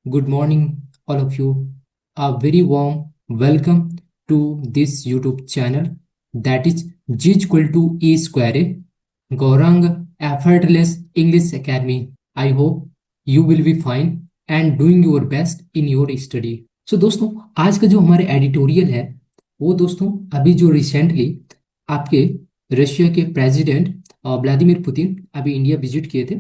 Good morning, all of you. A very warm welcome to this YouTube channel that is G equal to E square Gaurang Effortless English Academy. I hope you will be fine and doing your best in your study. So दोस्तों आज का जो हमारे editorial है वो दोस्तों अभी जो रिसेंटली आपके रशिया के प्रेसिडेंट व्लादिमीर पुतिन अभी इंडिया विजिट किए थे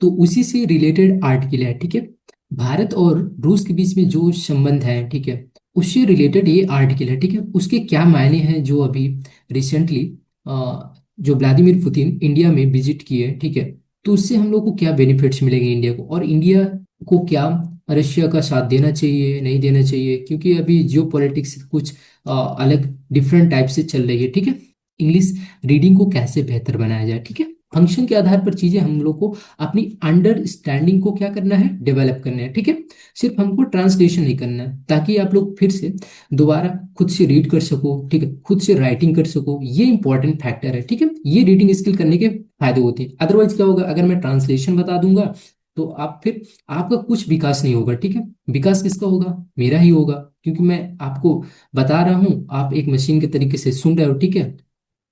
तो उसी से रिलेटेड आर्टिकल है। ठीक है, भारत और रूस के बीच में जो संबंध है, ठीक है, उससे रिलेटेड ये आर्टिकल है। ठीक है, उसके क्या मायने हैं जो अभी रिसेंटली जो व्लादिमीर पुतिन इंडिया में विजिट किए, ठीक है, तो उससे हम लोग को क्या बेनिफिट्स मिलेंगे इंडिया को, और इंडिया को क्या रशिया का साथ देना चाहिए नहीं देना चाहिए, क्योंकि अभी जियो पॉलिटिक्स कुछ अलग डिफरेंट टाइप से चल रही है। ठीक है, इंग्लिश रीडिंग को कैसे बेहतर बनाया जाए, ठीक है, फंक्शन के आधार पर चीजें हम लोग को अपनी अंडरस्टैंडिंग को क्या करना है, डेवलप करना है। ठीक है, सिर्फ हमको ट्रांसलेशन नहीं करना है ताकि आप लोग फिर से दोबारा खुद से रीड कर सको, ठीक है, खुद से राइटिंग कर सको, ये इंपॉर्टेंट फैक्टर है। ठीक है, ये रीडिंग स्किल करने के फायदे होते हैं। अदरवाइज क्या होगा, अगर मैं ट्रांसलेशन बता दूंगा तो आप फिर आपका कुछ विकास नहीं होगा। ठीक है, विकास किसका होगा, मेरा ही होगा, क्योंकि मैं आपको बता रहा हूँ, आप एक मशीन के तरीके से सुन रहे हो, ठीक है,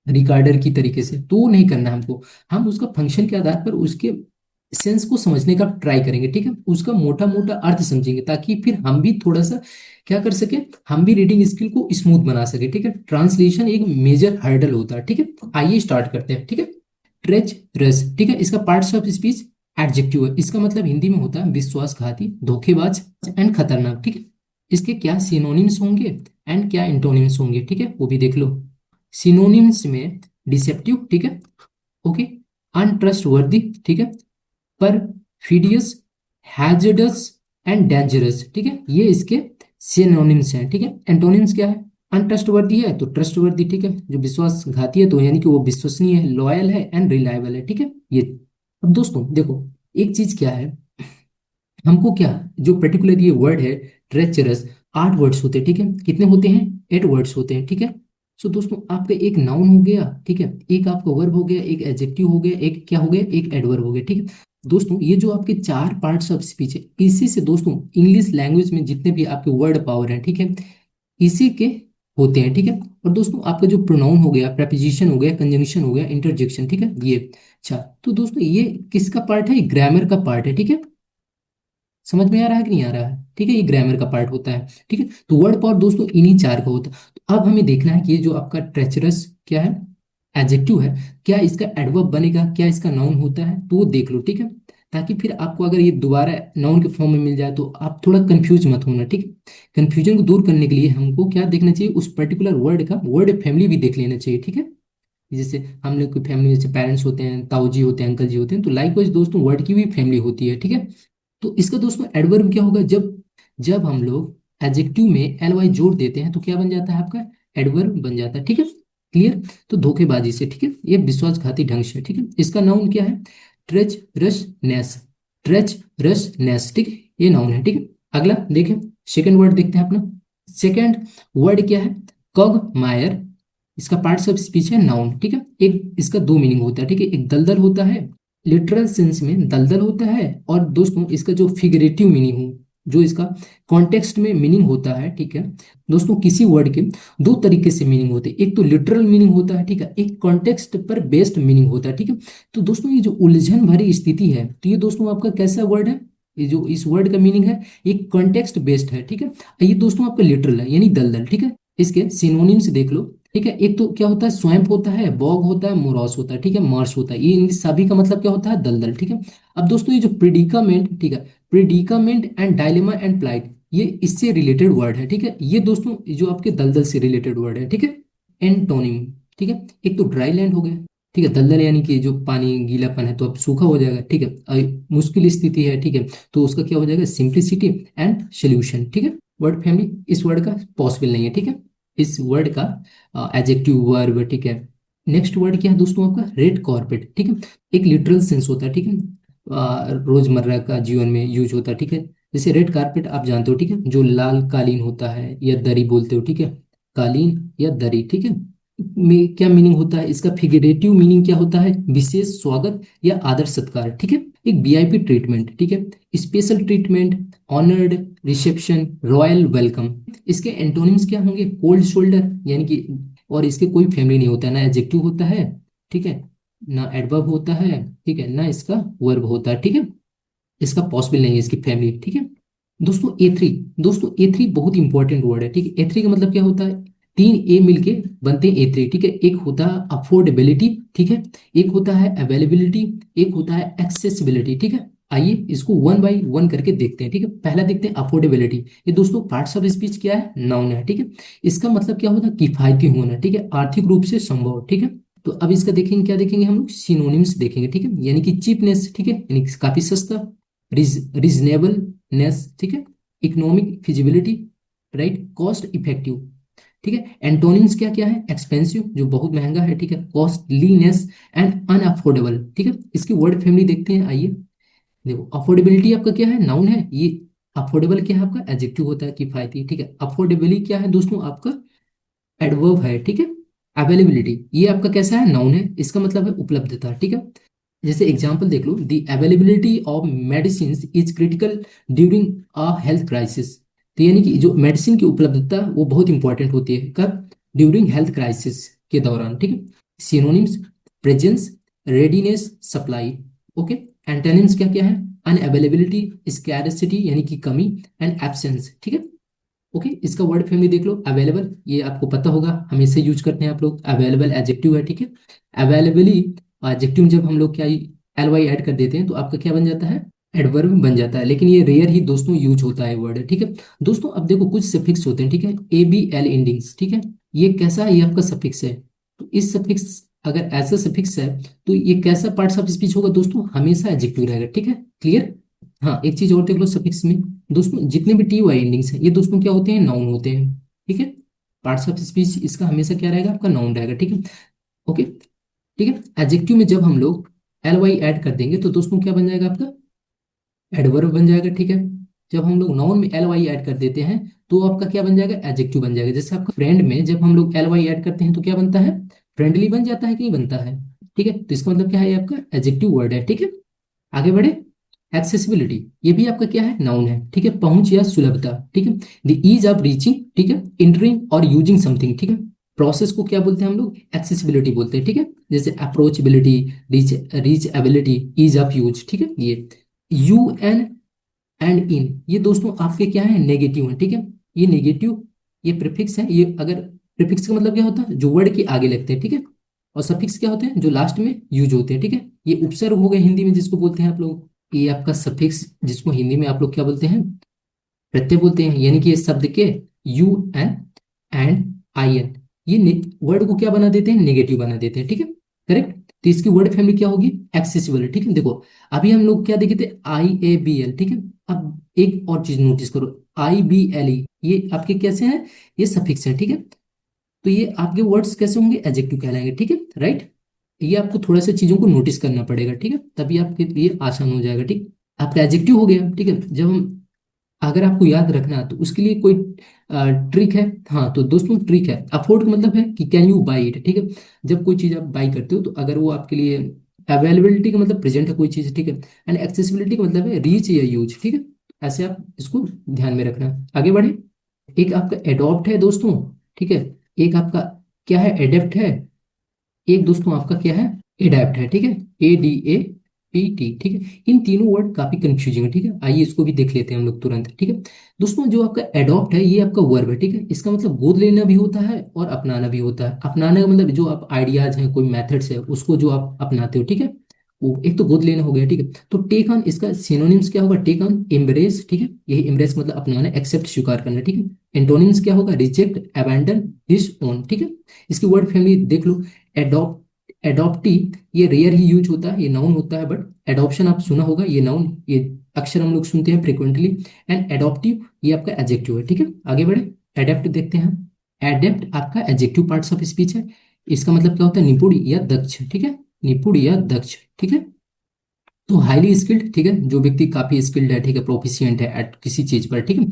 रिकॉर्डर की तरीके से, तो वो नहीं करना है हमको। हम उसका फंक्शन के आधार पर उसके सेंस को समझने का ट्राई करेंगे। ठीक है, उसका मोटा मोटा अर्थ समझेंगे ताकि फिर हम भी थोड़ा सा क्या कर सके, हम भी रीडिंग स्किल को स्मूथ बना सके। ठीक है, ट्रांसलेशन एक मेजर हर्डल होता है। ठीक है, आइए स्टार्ट करते हैं। ठीक है, ट्रेच रस, ठीक है, इसका पार्ट्स ऑफ स्पीच एडजेक्टिव है। इसका मतलब हिंदी में होता है विश्वासघाती, धोखेबाज एंड खतरनाक। ठीक है, इसके क्या सिनोनिम्स होंगे एंड क्या इंटोनिम्स होंगे, ठीक है, वो भी देख लो। सिनोनिम्स में डिसेप्टिव, ठीक है, ओके, अनट्रस्टवर्दी, ठीक है, परफिडियस, हैजर्डस एंड डेंजरस। ठीक है, ये इसके सिनोनिम्स हैं। ठीक है, एंटोनिम्स क्या है, अनट्रस्टवर्दी है तो ट्रस्टवर्दी, ठीक है, जो विश्वासघाती है तो यानी कि वो विश्वसनीय है, लॉयल है एंड रिलायबल है। ठीक है, ये। अब दोस्तों देखो, एक चीज क्या है, हमको क्या, जो पर्टिकुलर ये वर्ड है ट्रेचरस, 8 वर्ड्स होते हैं। ठीक है, कितने होते हैं, 8 वर्ड्स होते हैं। ठीक है, सो दोस्तों आपका एक नाउन हो गया, ठीक है, एक आपका वर्ब हो गया, एक एडजेक्टिव हो गया, एक क्या हो गया, एक एडवर्ब हो गया। ठीक है दोस्तों, ये जो आपके 4 पार्ट्स ऑफ स्पीच है, इसी से दोस्तों इंग्लिश लैंग्वेज में जितने भी आपके वर्ड पावर हैं, ठीक है, इसी के होते हैं। ठीक है, और दोस्तों आपका जो प्रोनाउन हो गया, प्रेपोजिशन हो गया, कंजंक्शन हो गया, इंटरजेक्शन, ठीक है, ये। अच्छा, तो दोस्तों ये किसका पार्ट है, ग्रामर का पार्ट है। ठीक है, समझ में आ रहा है कि नहीं आ रहा है, ठीक है, ये ग्रामर का पार्ट होता है। ठीक है, तो वर्ड पावर दोस्तों इन्हीं 4 का होता है। तो अब हमें देखना है कि ये जो आपका ट्रेचरस क्या है, एडजेक्टिव है, क्या इसका एडवर्ब बनेगा, क्या इसका नाउन होता है, तो वो देख लो। ठीक है, ताकि फिर आपको अगर ये दोबारा नाउन के फॉर्म में मिल जाए तो आप थोड़ा कंफ्यूज मत होना। ठीक है, कंफ्यूजन को दूर करने के लिए हमको क्या देखना चाहिए, उस पर्टिकुलर वर्ड का वर्ड फैमिली भी देख लेना चाहिए। ठीक है, जैसे हम लोग की फैमिली में जैसे पेरेंट्स होते हैं, ताऊ जी होते हैं, अंकल जी होते हैं, तो लाइकवाइज दोस्तों वर्ड की भी फैमिली होती है। ठीक है, तो इसका दोस्तों एडवर्ब क्या होगा, जब जब हम लोग एडजेक्टिव में एल वाई जोड़ देते हैं तो क्या बन जाता है, आपका एडवर्ब बन जाता है। ठीक है, क्लियर, तो धोखेबाजी से, ठीक है, ये विश्वासघाती ढंग से। ठीक है, इसका नाउन क्या है, ट्रेच रस नेस, ट्रेच रस नेस, ठीक है, ये नाउन है। ठीक है, अगला देखें, सेकंड वर्ड देखते हैं अपना। सेकंड वर्ड क्या है, कॉग मायर, इसका पार्ट्स ऑफ स्पीच है नाउन। ठीक है, एक इसका दो मीनिंग होता है। ठीक है, एक दलदल होता है, लिटरल सेंस में दलदल होता है, और दोस्तों इसका जो फिगरेटिव मीनिंग हो, जो इसका कॉन्टेक्स्ट में मीनिंग होता है, ठीक है, दोस्तों किसी वर्ड के दो तरीके से मीनिंग होते हैं, एक तो लिटरल मीनिंग होता है, ठीक है, एक कॉन्टेक्स्ट पर बेस्ड मीनिंग होता है। ठीक है, तो दोस्तों ये जो उलझन भरी स्थिति है, तो ये दोस्तों आपका कैसा वर्ड है, ये जो इस वर्ड का मीनिंग है एक कॉन्टेक्स्ट बेस्ड है। ठीक है, ये दोस्तों आपका लिटरल है यानी दलदल। ठीक है, इसके सिनोनिम्स देख लो। ठीक है, एक तो क्या होता है, स्वैम्प होता है, बॉग होता है, मोरॉस होता है, ठीक है, मार्श होता है, ये इन सभी का मतलब क्या होता है, दलदल। ठीक है, अब दोस्तों ये जो प्रिडिकामेंट, ठीक है, प्रिडिकामेंट एंड डायलेमा एंड प्लाइट, ये इससे रिलेटेड वर्ड है। ठीक है, ये दोस्तों ये जो आपके दलदल से रिलेटेड वर्ड है। ठीक है, एंटोनिम, ठीक है, एक तो ड्राई लैंड हो गया, ठीक है, दलदल यानी कि जो पानी गीलापन है तो अब सूखा हो जाएगा। ठीक है, मुश्किल स्थिति है, ठीक है, तो उसका क्या हो जाएगा, सिंप्लिसिटी एंड सोल्यूशन। ठीक है, वर्ड फैमिली इस वर्ड का पॉसिबल नहीं है। ठीक है, इस वर्ड का एडजेक्टिव वर्ब। ठीक है, नेक्स्ट वर्ड क्या है दोस्तों आपका, रेड कॉर्पेट। ठीक है, एक लिटरल सेंस होता है, ठीक है, रोजमर्रा का जीवन में यूज होता है। ठीक है, जैसे रेड कारपेट आप जानते हो, ठीक है, जो लाल कालीन होता है या दरी बोलते हो, ठीक है, कालीन या दरी। ठीक है, में क्या मीनिंग होता है, इसका फिगरेटिव मीनिंग क्या होता है, विशेष स्वागत या आदर सत्कार। ठीक है, एक वीआईपी ट्रीटमेंट, ठीक है, special treatment, honoured, reception, royal welcome. इसके एंटोनिम्स क्या होंगे? कोल्ड शोल्डर, यानी कि, और इसके कोई फैमिली नहीं होता है, ना एडजेक्टिव होता है, ठीक है, ना एडवर्ब होता है, ठीक है, ना इसका वर्ब होता है, ठीक है, इसका पॉसिबल नहीं है इसकी फैमिली, ठीक है। दोस्तों ए थ्री बहुत इंपॉर्टेंट वर्ड है, ठीक है। ए थ्री का मतलब क्या होता है? तीन ए मिलके बनते हैं ए थ्री, ठीक है। एक होता है अफोर्डेबिलिटी, ठीक है, एक होता है अवेलेबिलिटी, एक होता है एक्सेसिबिलिटी, ठीक है। आइए इसको वन बाय वन करके देखते हैं, ठीक है। पहला देखते हैं अफोर्डेबिलिटी। ये दोस्तों पार्ट्स ऑफ स्पीच क्या है? नाउन है, ठीक है। इसका मतलब क्या होता है? किफायती होना, ठीक है, आर्थिक रूप से संभव, ठीक है। तो अब इसका देखेंगे, क्या देखेंगे हम लोग? सिनोनिम्स देखेंगे, ठीक है, यानी कि चीपनेस, ठीक है, यानी कि काफी सस्ता, रीजनेबलनेस, ठीक है, economic feasibility, right, cost effective, ठीक है। एंटोनिम्स क्या क्या है? एक्सपेंसिव, जो बहुत महंगा है, ठीक है, कॉस्टलीनेस एंड अनअफोर्डेबल, ठीक है। इसकी वर्ड फैमिली देखते हैं, आइए। देखो अफोर्डेबिलिटी आपका क्या है? नाउन है ये। अफोर्डेबल क्या है आपका? एडजेक्टिव होता है, किफायती, ठीक है। अफोर्डेबली क्या है दोस्तों? आपका एडवर्ब है, ठीक है। अवेलेबिलिटी ये आपका कैसा है? नाउन है, इसका मतलब है उपलब्धता, ठीक है। जैसे एग्जांपल देख लो, the availability of medicine is critical during a health crisis. तो यानी कि जो मेडिसिन की उपलब्धता वो बहुत इंपॉर्टेंट होती है, कब? ड्यूरिंग हेल्थ क्राइसिस के दौरान, ठीक है। Synonyms, presence, readiness, supply, okay. Antonyms क्या क्या है? अनअवेलेबिलिटी, स्कैरसिटी यानी कि कमी, एंड एब्सेंस, ठीक है। ओके, इसका वर्ड फैमिली देख लो। अवेलेबल, ये आपको पता होगा, हमेशा यूज करते हैं आप लोग। अवेलेबल एडजेक्टिव है, ठीक है। अवेलेबली एडजेक्टिव में जब हम लोग क्या एल वाई ऐड कर देते हैं तो आपका क्या बन जाता है? एडवर्ब बन जाता है, लेकिन ये रेयर ही दोस्तों यूज होता है वर्ड, ठीक है। दोस्तों अब देखो कुछ सफिक्स होते हैं, ठीक है, ए बी एल एंडिंग्स, ठीक है। ये कैसा है? ये आपका सफिक्स है। तो इस सफिक्स, अगर ऐसा सफिक्स है तो ये कैसा पार्ट्स ऑफ स्पीच होगा दोस्तों? हमेशा एडजेक्टिव रहेगा, ठीक है, क्लियर। हाँ, एक चीज और देख लो सफिक्स में, दोस्तों जितने भी टी वाई एंडिंग्स हैं ये दोस्तों क्या होते हैं? नाउन होते हैं, ठीक है। पार्ट्स ऑफ स्पीच इसका हमेशा क्या रहेगा? आपका नाउन रहेगा, ठीक है। ओके, ठीक है। एडजेक्टिव में जब हम लोग एल वाई ऐड कर देंगे तो दोस्तों क्या बन जाएगा? आपका एडवर्ब बन जाएगा, ठीक है। जब हम लोग नाउन में एल वाई ऐड कर देते हैं तो आपका क्या बन जाएगा? एडजेक्टिव बन जाएगा। जैसे आपका फ्रेंड में जब हम लोग एल वाई ऐड करते हैं तो क्या बनता है? फ्रेंडली बन जाता है कि नहीं बनता है? ठीक है, तो इसका मतलब क्या है? ये आपका एडजेक्टिव वर्ड है, ठीक है। आगे बढ़े। एक्सेसिबिलिटी ये भी आपका क्या है? नाउन है, ठीक है। पहुंच या सुलभता, ठीक है। द ईज ऑफ रीचिंग, ठीक है, इंटरिंग और यूजिंग समथिंग, ठीक है। प्रोसेस को क्या बोलते हैं हम लोग? एक्सेसिबिलिटी बोलते हैं, ठीक है। जैसे approachability, reach ability, ease of use, ठीक है। ये यू एंड इन ये दोस्तों आपके क्या है? नेगेटिव है, ठीक है। ये नेगेटिव, ये प्रीफिक्स है। ये अगर प्रीफिक्स का मतलब क्या होता है? जो वर्ड के आगे लगते हैं, ठीक है। और सफिक्स क्या होते हैं? जो लास्ट में यूज होते हैं, ठीक है। ये उपसर्ग हो गए हिंदी में, जिसको बोलते हैं आप लोग। ये आपका सफिक्स, जिसको हिंदी में आप लोग क्या बोलते हैं? प्रत्यय बोलते हैं, यानी कि ये शब्द के U N and I N ये वर्ड को क्या बना देते हैं? नेगेटिव बना देते हैं, ठीक है, करेक्ट। तो इसकी वर्ड फैमिली क्या होगी? एक्सेसिबल, ठीक है। देखो अभी हम लोग क्या देखे थे? आई ए बी एल, ठीक है। अब एक और चीज नोटिस करो, आई बी एल ई ये आपके कैसे हैं? ये सफिक्स है, ठीक है। तो ये आपके वर्ड्स कैसे होंगे? एडजेक्टिव कहलाएंगे, ठीक है, राइट। ये आपको थोड़ा सा चीजों को नोटिस करना पड़ेगा, ठीक है, तभी आपके लिए आसान हो जाएगा, ठीक। आपका एडजेक्टिव हो गया, ठीक है। जब हम, अगर आपको याद रखना है तो उसके लिए कोई ट्रिक है? हाँ, तो दोस्तों ट्रिक है। अफोर्ड का मतलब है कि कैन यू बाई इट, ठीक है। जब कोई चीज़ आप बाई करते हो तो अगर वो आपके लिए, अवेलेबिलिटी का मतलब प्रेजेंट है कोई चीज़, ठीक है। एंड एक्सेसिबिलिटी का मतलब है रीच या यूज, ठीक है। ऐसे आप इसको ध्यान में रखना। आगे बढ़े। एक आपका एडॉप्ट है दोस्तों, ठीक है। एक आपका क्या है? एडेप्ट है। एक दोस्तों आपका क्या है? एडेप्ट है, ठीक है। A D A P T, ठीक है। इन तीनों वर्ड काफी कंफ्यूजिंग है, ठीक है। आइए इसको भी देख लेते हैं हम लोग तुरंत, ठीक है। दोस्तों जो आपका एडॉप्ट है ये आपका वर्ब है, ठीक है। इसका मतलब गोद लेना भी होता है और अपनाना भी होता है। अपनाना का मतलब जो आप आइडियाज हैं, कोई मेथड्स है, उसको जो आप अपनाते हो, ठीक है, वो एक तो गोद लेना हो गया, ठीक है। तो टेक ऑन, इसका सिनोनिम्स क्या होगा? टेक ऑन, एम्ब्रेस, ठीक है। यही एम्ब्रेस मतलब अपनाना, एक्सेप्ट स्वीकार करना, ठीक है। एंटोनिम्स क्या होगा? रिजेक्ट, अबैंडन, डिस ओन, ठीक है। इसकी वर्ड फैमिली देख लो। एडॉप्ट, एडॉप्टी ये रेयर ही यूज होता है, ये नाउन होता है, बट एडॉप्शन आप सुना होगा, ये नाउन, ये अक्सर हम लोग सुनते हैं फ्रिक्वेंटली। एंड एडॉप्टिव ये आपका एडजेक्टिव है, ठीक है। आगे बढ़े। एडेप्ट देखते हैं। एडेप्ट आपका एडजेक्टिव पार्ट्स ऑफ स्पीच है। इसका मतलब क्या होता है? निपुण या दक्ष, ठीक है, निपुण या दक्ष, ठीक है। तो हाईली स्किल्ड, ठीक है, जो व्यक्ति काफी स्किल्ड है, ठीक है, प्रोफिशिएंट है एट किसी चीज पर, ठीक है,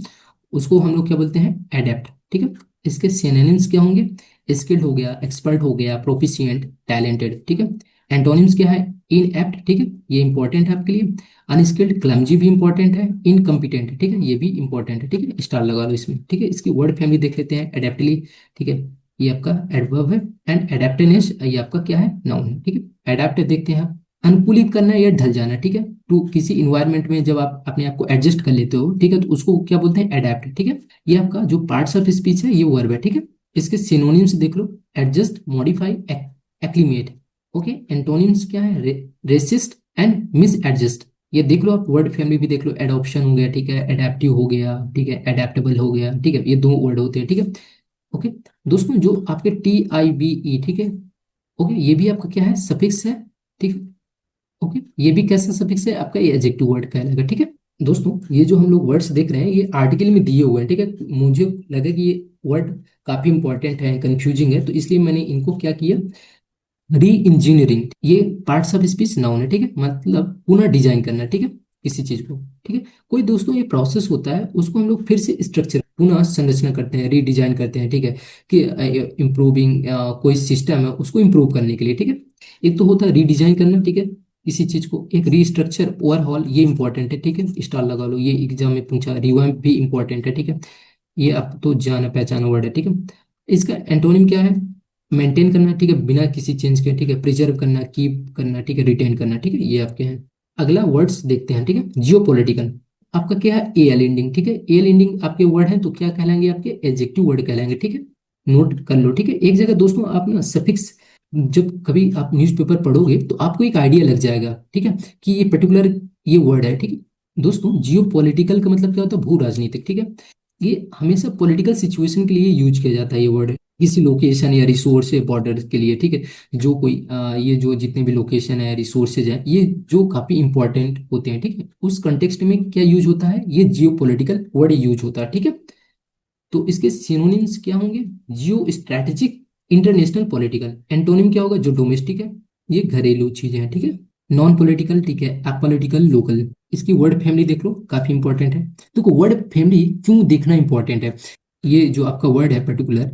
उसको हम लोग क्या बोलते हैं? एडेप्ट, ठीक है। इसके सिनोनिम्स क्या होंगे? स्किल्ड हो गया, एक्सपर्ट हो गया, प्रोफिशिएंट, टैलेंटेड, ठीक है। एंटोनिम्स क्या है? इनएप्ट, ठीक है, ये इंपॉर्टेंट है आपके लिए। अनस्किल्ड, क्लमजी भी इंपॉर्टेंट है। इनकम्पिटेंट, ठीक है, ये भी इंपॉर्टेंट है, ठीक है, स्टार लगा लो इसमें, ठीक है। इसकी वर्ड फैमिली देख लेते हैं। एडेप्टली, ठीक है, ये आपका एडवर्ब है। एंड एडेप्टेनेस, ये आपका क्या है? नाउन है, ठीक है। एडेप्ट देखते हैं आप, अनुकूलित करना या ढल जाना, ठीक है, टू किसी इन्वायरमेंट में जब आप अपने आप को एडजस्ट कर लेते हो, ठीक है, तो उसको क्या बोलते हैं? एडेप्ट, ठीक है। ये आपका जो पार्ट्स ऑफ स्पीच है, ये वर्ब है, ठीक है। इसके सिनोनिम्स देख लो। Adjust, modify, acclimate. Okay, antonyms क्या है? Resist and misadjust. ये देख लो आप, वर्ड फैमिली भी देख लो। एडॉप्शन हो गया, ठीक है, एडेप्टिव हो गया, ठीक है, एडेप्टेबल हो गया, ठीक है, ये दो वर्ड होते हैं, ठीक है। ओके दोस्तों, जो आपके TIVE, ठीक है, ओके, ये भी आपका क्या है? सफिक्स है, ठीक है। ओके, ये भी कैसा सफिक्स है? आपका ये एडजेक्टिव वर्ड कहलाएगा, ठीक है। दोस्तों, ये जो हम लोग वर्ड्स देख रहे हैं, ये आर्टिकल में दिए हुए हैं, ठीक है। मुझे लगा कि ये वर्ड काफी इंपॉर्टेंट है, कंफ्यूजिंग है, तो इसलिए मैंने इनको क्या किया? री इंजीनियरिंग। ये पार्ट्स ऑफ स्पीच नाउन है, ठीक है, मतलब पुनः डिजाइन करना, ठीक है, किसी चीज को, ठीक है। कोई दोस्तों ये प्रोसेस होता है, उसको हम लोग फिर से स्ट्रक्चर, पुनः संरचना करते हैं, रीडिजाइन करते हैं, ठीक है, कि इम्प्रूविंग कोई सिस्टम है उसको इम्प्रूव करने के लिए, ठीक है। एक तो होता है रीडिजाइन करना, ठीक है, किसी चीज को। एक रीस्ट्रक्चर, ओवरहॉल, ये इंपॉर्टेंट है, ठीक है, स्टार लगा लो, ये एग्जाम में पूछा। रिवाइंड भी इंपॉर्टेंट है, ठीक है, ये आप तो जाना पहचाना वर्ड है, ठीक है। इसका एंटोनिम क्या है? मेंटेन करना, ठीक है, बिना किसी चेंज के, ठीक है, प्रिजर्व करना, कीप करना, ठीक है, रिटेन करना, ठीक है, ये आपके हैं। अगला वर्ड्स देखते हैं, ठीक है। जियो पॉलिटिकल, आपका क्या है? एल एंडिंग, ठीक है, एल एंडिंग आपके वर्ड हैं, तो क्या कहलाएंगे? आपके एडजेक्टिव वर्ड कहलाएंगे, ठीक है। नोट कर लो, ठीक है। एक जगह दोस्तों आप ना सफिक्स, जब कभी आप न्यूज़पेपर पढ़ोगे तो आपको एक आइडिया लग जाएगा, ठीक है, कि ये पर्टिकुलर ये वर्ड है, ठीक है। दोस्तों, जियो पॉलिटिकल का मतलब क्या होता है? भू राजनीतिक, ठीक है। ये हमेशा पॉलिटिकल सिचुएशन के लिए यूज किया जाता है, ये वर्ड, किसी लोकेशन या रिसोर्स या बॉर्डर के लिए, ठीक है। जो कोई ये जो जितने भी लोकेशन है, रिसोर्सेज हैं, ये जो काफी इंपॉर्टेंट होते हैं, ठीक है, उस कंटेक्स्ट में क्या यूज होता है? ये जियो पॉलिटिकल वर्ड यूज होता है, ठीक है। तो इसके सिनोनिम्स क्या होंगे? जियो स्ट्रैटेजिक, इंटरनेशनल पॉलिटिकल। एंटोनिम क्या होगा? जो डोमेस्टिक है, ये घरेलू चीजें हैं, ठीक है। नॉन पॉलिटिकल, ठीक है, अपॉलिटिकल, लोकल। इसकी वर्ड फैमिली देख लो, काफी इंपॉर्टेंट है। देखो, वर्ड फैमिली क्यों देखना इंपॉर्टेंट है? ये जो आपका वर्ड है पर्टिकुलर,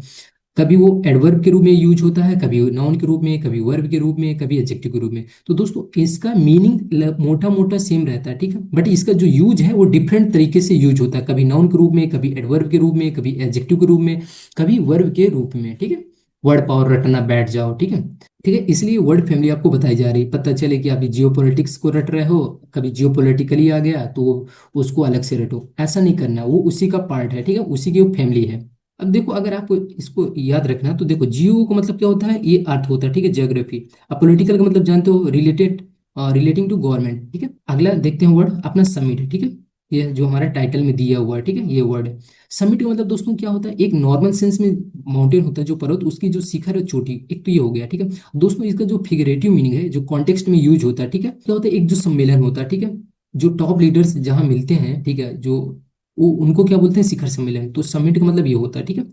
कभी वो एडवर्ब के रूप में यूज होता है, कभी नाउन के रूप में, कभी वर्ब के रूप में, कभी एडजेक्टिव के रूप में। तो दोस्तों, इसका मीनिंग मोटा मोटा सेम रहता है, ठीक है, बट इसका जो यूज है वो डिफरेंट तरीके से यूज होता है। कभी नाउन के रूप में, कभी एडवर्ब के रूप में, कभी एडजेक्टिव के रूप में, कभी वर्ब के रूप में, ठीक है। वर्ड पावर रटना बैठ जाओ, ठीक है, ठीक है। इसलिए वर्ड फैमिली आपको बताई जा रही है, पता चले कि अभी जियो पॉलिटिक्स को रट रहे हो, कभी जियो पॉलिटिकली आ गया तो उसको अलग से रटो, ऐसा नहीं करना, वो उसी का पार्ट है, ठीक है, उसी की वो फैमिली है। अब देखो, अगर आपको इसको याद रखना है, तो देखो, जियो का मतलब क्या होता है? ये अर्थ होता है, ठीक है, ज्योग्राफी। अब पॉलिटिकल का मतलब जानते हो? रिलेटेड, रिलेटिंग टू गवर्नमेंट, ठीक है। अगला देखते हैं वर्ड अपना, समिट, ठीक है। ये जो हमारा टाइटल में दिया हुआ है, ठीक है, ये वर्ड है। समिट का मतलब दोस्तों क्या होता है? एक नॉर्मल सेंस में माउंटेन होता है जो पर्वत, उसकी जो शिखर है, चोटी, एक तो ये हो गया, ठीक है। दोस्तों, इसका जो फिगरेटिव मीनिंग है, जो कॉन्टेक्स्ट में यूज होता है, ठीक है, क्या होता है? एक जो सम्मेलन होता है, ठीक है, जो टॉप लीडर्स जहाँ मिलते हैं, ठीक है, जो वो उनको क्या बोलते हैं? शिखर सम्मेलन। तो समिट का मतलब ये होता है, ठीक है।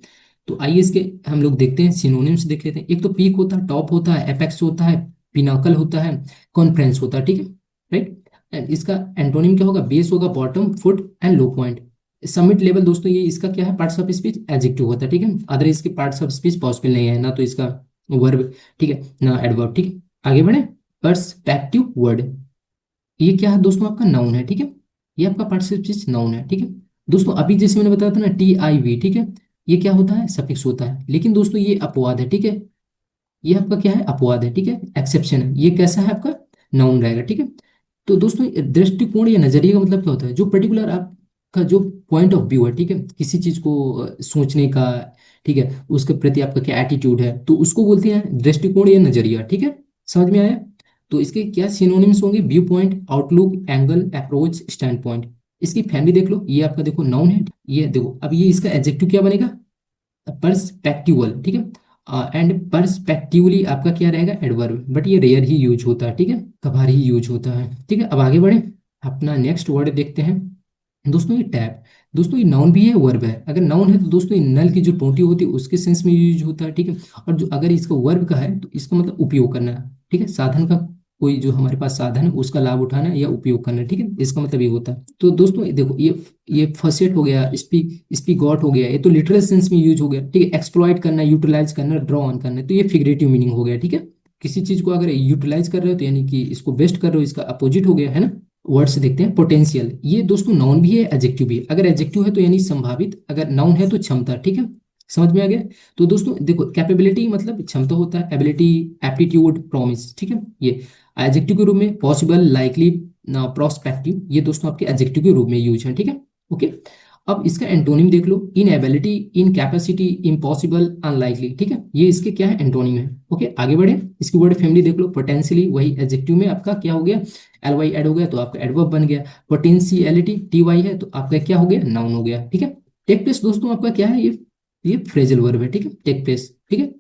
तो आइए इसके हम लोग देखते हैं, सिनोनिम्स देख लेते हैं। एक तो पीक होता है, टॉप होता है, एपेक्स होता है, पिनाकल होता है, कॉन्फ्रेंस होता है, ठीक है, राइट। एंड इसका एंटोनिम क्या होगा? बेस होगा, bottom, foot and low point. Summit level दोस्तों, ये इसका क्या है? पार्ट्स ऑफ स्पीच एडजेक्टिव होता है, ठीक है। अदर इसके पार्ट्स ऑफ स्पीच पॉसिबल नहीं है, ना तो इसका वर्ब, ठीक है, ना एडवर्ब, ठीक है। आगे बढ़े। पर्सपेक्टिव वर्ड, ये क्या है दोस्तों? आपका नाउन है, ठीक है, ये आपका पार्ट्स ऑफ स्पीच नाउन है, ठीक है। दोस्तों, अभी जैसे मैंने बताया था ना, TIV, ठीक है, ये क्या होता है? सफिक्स होता है, लेकिन दोस्तों ये अपवाद है, ठीक है, ये आपका क्या है? अपवाद है, ठीक है, एक्सेप्शन है। ये कैसा है? आपका नाउन रहेगा, ठीक है। तो दोस्तों, दृष्टिकोण या नजरिए का मतलब क्या होता है? जो पर्टिकुलर आपका जो पॉइंट ऑफ व्यू है, ठीक है, किसी चीज को सोचने का, ठीक है, उसके प्रति आपका क्या एटीट्यूड है, तो उसको बोलते हैं दृष्टिकोण या नजरिया, ठीक है। समझ में आया? तो इसके क्या सिनोनिम्स होंगे? View point, outlook, angle, approach, stand point. इसकी फैमिली देख लो, ये आपका देखो नाउन है, ये देखो, अब ये इसका एडजेक्टिव क्या बनेगा? पर्सपेक्टिवल, ठीक है। एंड पर्सपेक्टिवली आपका क्या रहेगा? एडवर्ब, बट ये रेयर ही यूज होता है, ठीक है, कभार ही यूज होता है, ठीक है। अब आगे बढ़े, अपना नेक्स्ट वर्ड देखते हैं। दोस्तों, ये टैप, दोस्तों ये नाउन भी है, वर्ब है। अगर नाउन है तो दोस्तों ये नल की जो टोटी होती है उसके सेंस में यूज होता है, ठीक है। और जो अगर इसका वर्ब का है, तो इसका मतलब उपयोग करना, ठीक है, साधन का, कोई जो हमारे पास साधन है उसका लाभ उठाना या उपयोग करना, ठीक है, इसका मतलब ये होता है। तो दोस्तों देखो, ये फसेट हो गया, स्पीगॉट हो गया, ये तो लिटरल सेंस में यूज हो गया, ठीक है। एक्सप्लॉइट करना, यूटिलाइज करना, ड्रॉ ऑन करना, तो ये फिगरेटिव मीनिंग हो गया, ठीक है, किसी चीज को अगर यूटिलाइज कर रहे हो तो यानी कि इसको बेस्ट कर रहे हो, इसका अपोजिट हो गया है ना। वर्ड से देखते हैं पोटेंशियल, ये दोस्तों नाउन भी है एडजेक्टिव भी है। अगर एडजेक्टिव है तो यानी संभावित, अगर नाउन है तो क्षमता, ठीक है, समझ में आ गया। तो दोस्तों देखो कैपेबिलिटी मतलब क्षमता होता है, एबिलिटी, एप्टीट्यूड, प्रॉमिस, ठीक है। ये एडजेक्टिव के रूप में पॉसिबल, लाइकली, प्रोस्पेक्टिव, ये दोस्तों आपके एडजेक्टिव के रूप में यूज है, ठीक है। ओके, अब इसका एंटोनिम देख लो, inability, incapacity, impossible, unlikely, ठीक है, ये इसके क्या है एंटोनिम है। ओके, आगे बढ़े, इसकी वर्ड फैमिली देख लो, पोटेंशियली, वही एडजेक्टिव में आपका क्या हो गया, एल वाई एड हो गया तो आपका एडवर्ब बन गया। पोटेंशियलिटी टी वाई है तो आपका क्या हो गया, नाउन हो गया, ठीक है। टेक प्लेस दोस्तों आपका क्या है, ये फ्रेजल वर्ब है, ठीक है, टेक प्लेस, ठीक है।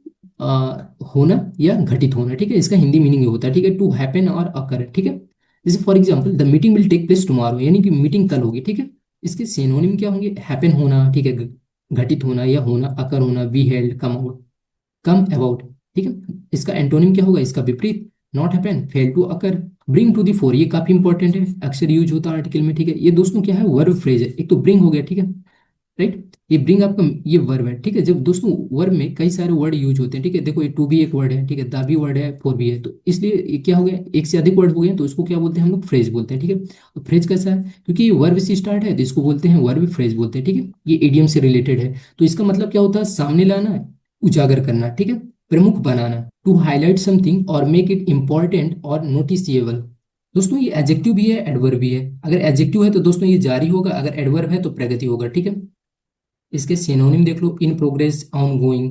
होना या घटित होना, ठीक है, इसका हिंदी मीनिंग होता है, ठीक है, टू हैपन और अकर, ठीक है। जैसे for example the meeting will take place tomorrow, यानी कि मीटिंग कल होगी, ठीक है। इसके सिनोनिम क्या होंगे, हैपन होना, ठीक है, घटित होना या होना, अकर होना, be held, come out, come about, ठीक है। इसका एंटोनिम क्या होगा, इसका विपरीत, not happen, fail to occur, bring to the fore, ये काफी इंपॉर्टेंट है, अक्सर यूज होता है आर्टिकल में, ठीक है। ये दोस्तों क्या है, वर्ब फ्रेज है, एक तो ब्रिंग हो गया, ठीक है, राइट। ये ब्रिंग आपका ये वर्ब है, ठीक है। जब दोस्तों वर्ब में कई सारे वर्ड यूज होते हैं, ठीक है, देखो ये टू भी एक वर्ड है, ठीक है, द भी वर्ड है, फोर भी है, तो इसलिए ये क्या हो गया, एक से अधिक वर्ड हो गए तो उसको क्या बोलते हैं हम लोग, फ्रेज बोलते हैं, ठीक है। तो फ्रेज कैसा है, क्योंकि ये वर्ब से स्टार्ट है तो इसको बोलते हैं वर्ब फ्रेज बोलते हैं, ठीक है। ये इडियम से रिलेटेड है, तो इसका मतलब क्या होता है, सामने लाना, उजागर करना, ठीक है, प्रमुख बनाना, टू हाईलाइट समथिंग और मेक इट इंपॉर्टेंट और नोटिसिएबल। दोस्तों ये एडजेक्टिव भी है, एडवर्ब भी है। अगर एडजेक्टिव है तो दोस्तों ये जारी होगा, अगर एडवर्ब है तो प्रगति होगा, ठीक है। इसके सिनोनिम देख लो, in progress, ongoing,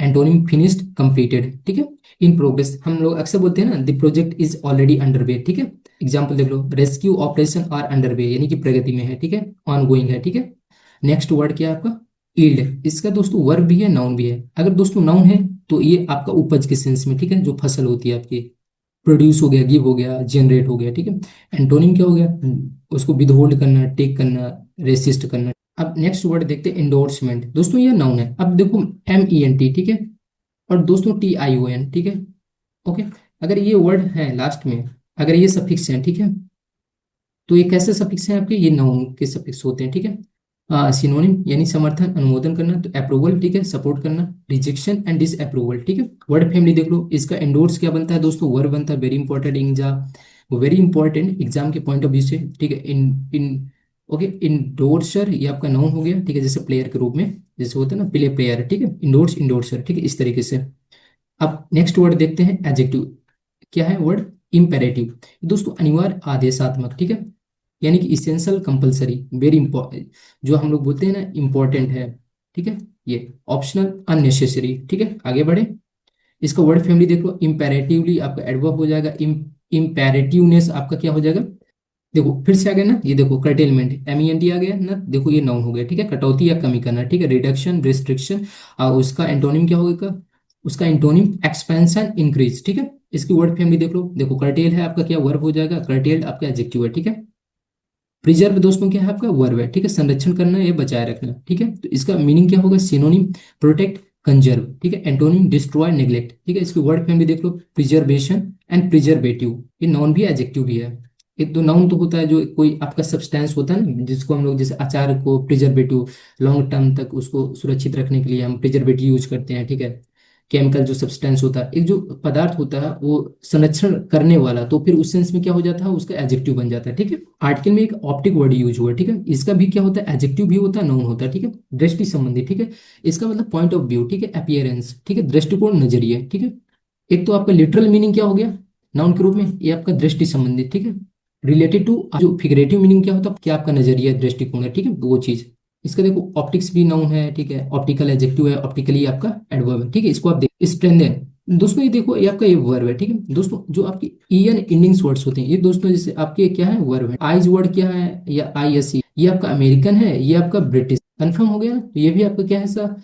antonym finished, completed, ठीक है। इन प्रोग्रेस हम लोग अक्सर बोलते हैं ना, the project is already under way, ठीक है। एग्जाम्पल देख लो, rescue operation are under way, यानी कि प्रगति में है, ठीक है, ऑन गोइंग है, ठीक है। नेक्स्ट वर्ड क्या है आपका, ईल्ड, इसका दोस्तों वर्ब भी है, नाउन भी है। अगर दोस्तों नाउन है तो ये आपका उपज के सेंस में, ठीक है, जो फसल होती है आपकी, प्रोड्यूस हो गया, गिव हो गया, जनरेट हो गया, ठीक है। एंटोनिम क्या हो गया, उसको विदहोल्ड करना, टेक करना, रेसिस्ट करना। अब नेक्स्ट वर्ड देखते हैं, इंडोर्समेंट, दोस्तों ये नाउन है। अब देखो एम ई एन टी, ठीक है, और दोस्तों टी आई ओ एन, ठीक है। ओके, अगर ये वर्ड है लास्ट में, अगर ये सफिक्स हैं, ठीक है, तो ये कैसे सफिक्स हैं आपके, ये नाउन के सफिक्स होते हैं, ठीक है। सिनोनिम यानी समर्थन, अनुमोदन करना, तो अप्रूवल, ठीक है, सपोर्ट करना, रिजेक्शन एंड डिस अप्रूवल, ठीक है। वर्ड फैमिली देख लो, इसका एंडोर्स क्या बनता है दोस्तों, वर्ब बनता है, very important exam, very important exam के पॉइंट ऑफ व्यू से, ठीक है। इन इन ओके, इंडोर्सर ये आपका नाउन हो गया, ठीक है, जैसे प्लेयर के रूप में, जैसे होता है ना प्ले प्लेयर, ठीक है, इंडोर्स इंडोर्सर, ठीक है, इस तरीके से। अब नेक्स्ट वर्ड देखते हैं, एडजेक्टिव, क्या है वर्ड, इम्पेरेटिव, दोस्तों अनिवार्य, आदेशात्मक, ठीक है, यानी कि इसेंशियल, कंपलसरी, वेरी इंपॉर्टेंट, जो हम लोग बोलते हैं ना इंपॉर्टेंट है, ठीक है। ये ऑप्शनल, अननेसेसरी, ठीक है, आगे बढ़े। इसका वर्ड फैमिली देख लो, इम्पेरेटिवली आपका एडवर्ब हो जाएगा, इम्पेरेटिवनेस आपका क्या हो जाएगा, देखो फिर से आ गया ना, ये देखो curtailment, M E N T आ गया ना, देखो ये नाउन हो गया, ठीक है, कटौती या कमी करना, ठीक है, रिडक्शन, रिस्ट्रिक्शन, और उसका एंटोनिम क्या होगा, उसका एंटोनिम एक्सपेंशन, इंक्रीज, ठीक है। इसकी वर्ड फैमिली देख लो, देखो कर्टेल है आपका क्या वर्ब हो जाएगा, कर्टेल्ड आपका एडजेक्टिव है, ठीक है। प्रिजर्व दोस्तों क्या है आपका वर्ब है, ठीक है, संरक्षण करना या बचाए रखना, ठीक है। तो इसका मीनिंग क्या होगा, सिनोनिम प्रोटेक्ट, कंजर्व, ठीक है, एंटोनिम डिस्ट्रॉय, नेग्लेक्ट, ठीक है। इसकी वर्ड फैमिली देख लो, प्रिजर्वेशन एंड प्रिजर्वेटिव, ये नाउन भी एडजेक्टिव भी है। एक तो नाउन तो होता है जो कोई आपका सब्सटेंस होता है ना, जिसको हम लोग जैसे अचार को प्रिजर्वेटिव, लॉन्ग टर्म तक उसको सुरक्षित रखने के लिए हम प्रिजर्वेटिव यूज करते हैं, ठीक है। केमिकल जो सब्सटेंस होता है, एक जो पदार्थ होता है वो संरक्षण करने वाला, तो फिर उस सेंस में क्या हो जाता है, उसका एडजेक्टिव बन जाता है, ठीक है। आर्टिकल में एक ऑप्टिक वर्ड यूज हुआ है, ठीक है, इसका भी क्या होता है, एडजेक्टिव भी होता है, नाउन होता है, ठीक है, दृष्टि संबंधी, ठीक है। इसका मतलब पॉइंट ऑफ व्यू, ठीक है, अपीयरेंस, ठीक है, दृष्टिकोण, नजरिए, ठीक है। एक तो आपका लिटरल मीनिंग क्या हो गया नाउन के रूप में, ये आपका दृष्टि संबंधित, ठीक है। रिलेटेड टू जो फिगरेटिव मीनिंग क्या होता है, क्या आपका नजरिया, दृष्टिकोण है, ठीक है, वो चीज। इसका देखो ऑप्टिक्स भी नाउन है, ठीक है, ऑप्टिकल एडजेक्टिव है, ऑप्टिकली आपका एडवर्ब है, ठीक है। इसको आप देख स्ट्रेंथन, दोस्तों ये देखो ये आपका ये वर्ब है, ठीक है। दोस्तों जो आपकी ईएन इंडिंग्स वर्ड्स होते हैं, ये दोस्तों जैसे आपके क्या है, वर्ब है। आइज वर्ड क्या है, या आई एस ई, ये आपका अमेरिकन है, ये आपका ब्रिटिश, कंफर्म हो गया ना। तो ये भी आपका क्या है, सा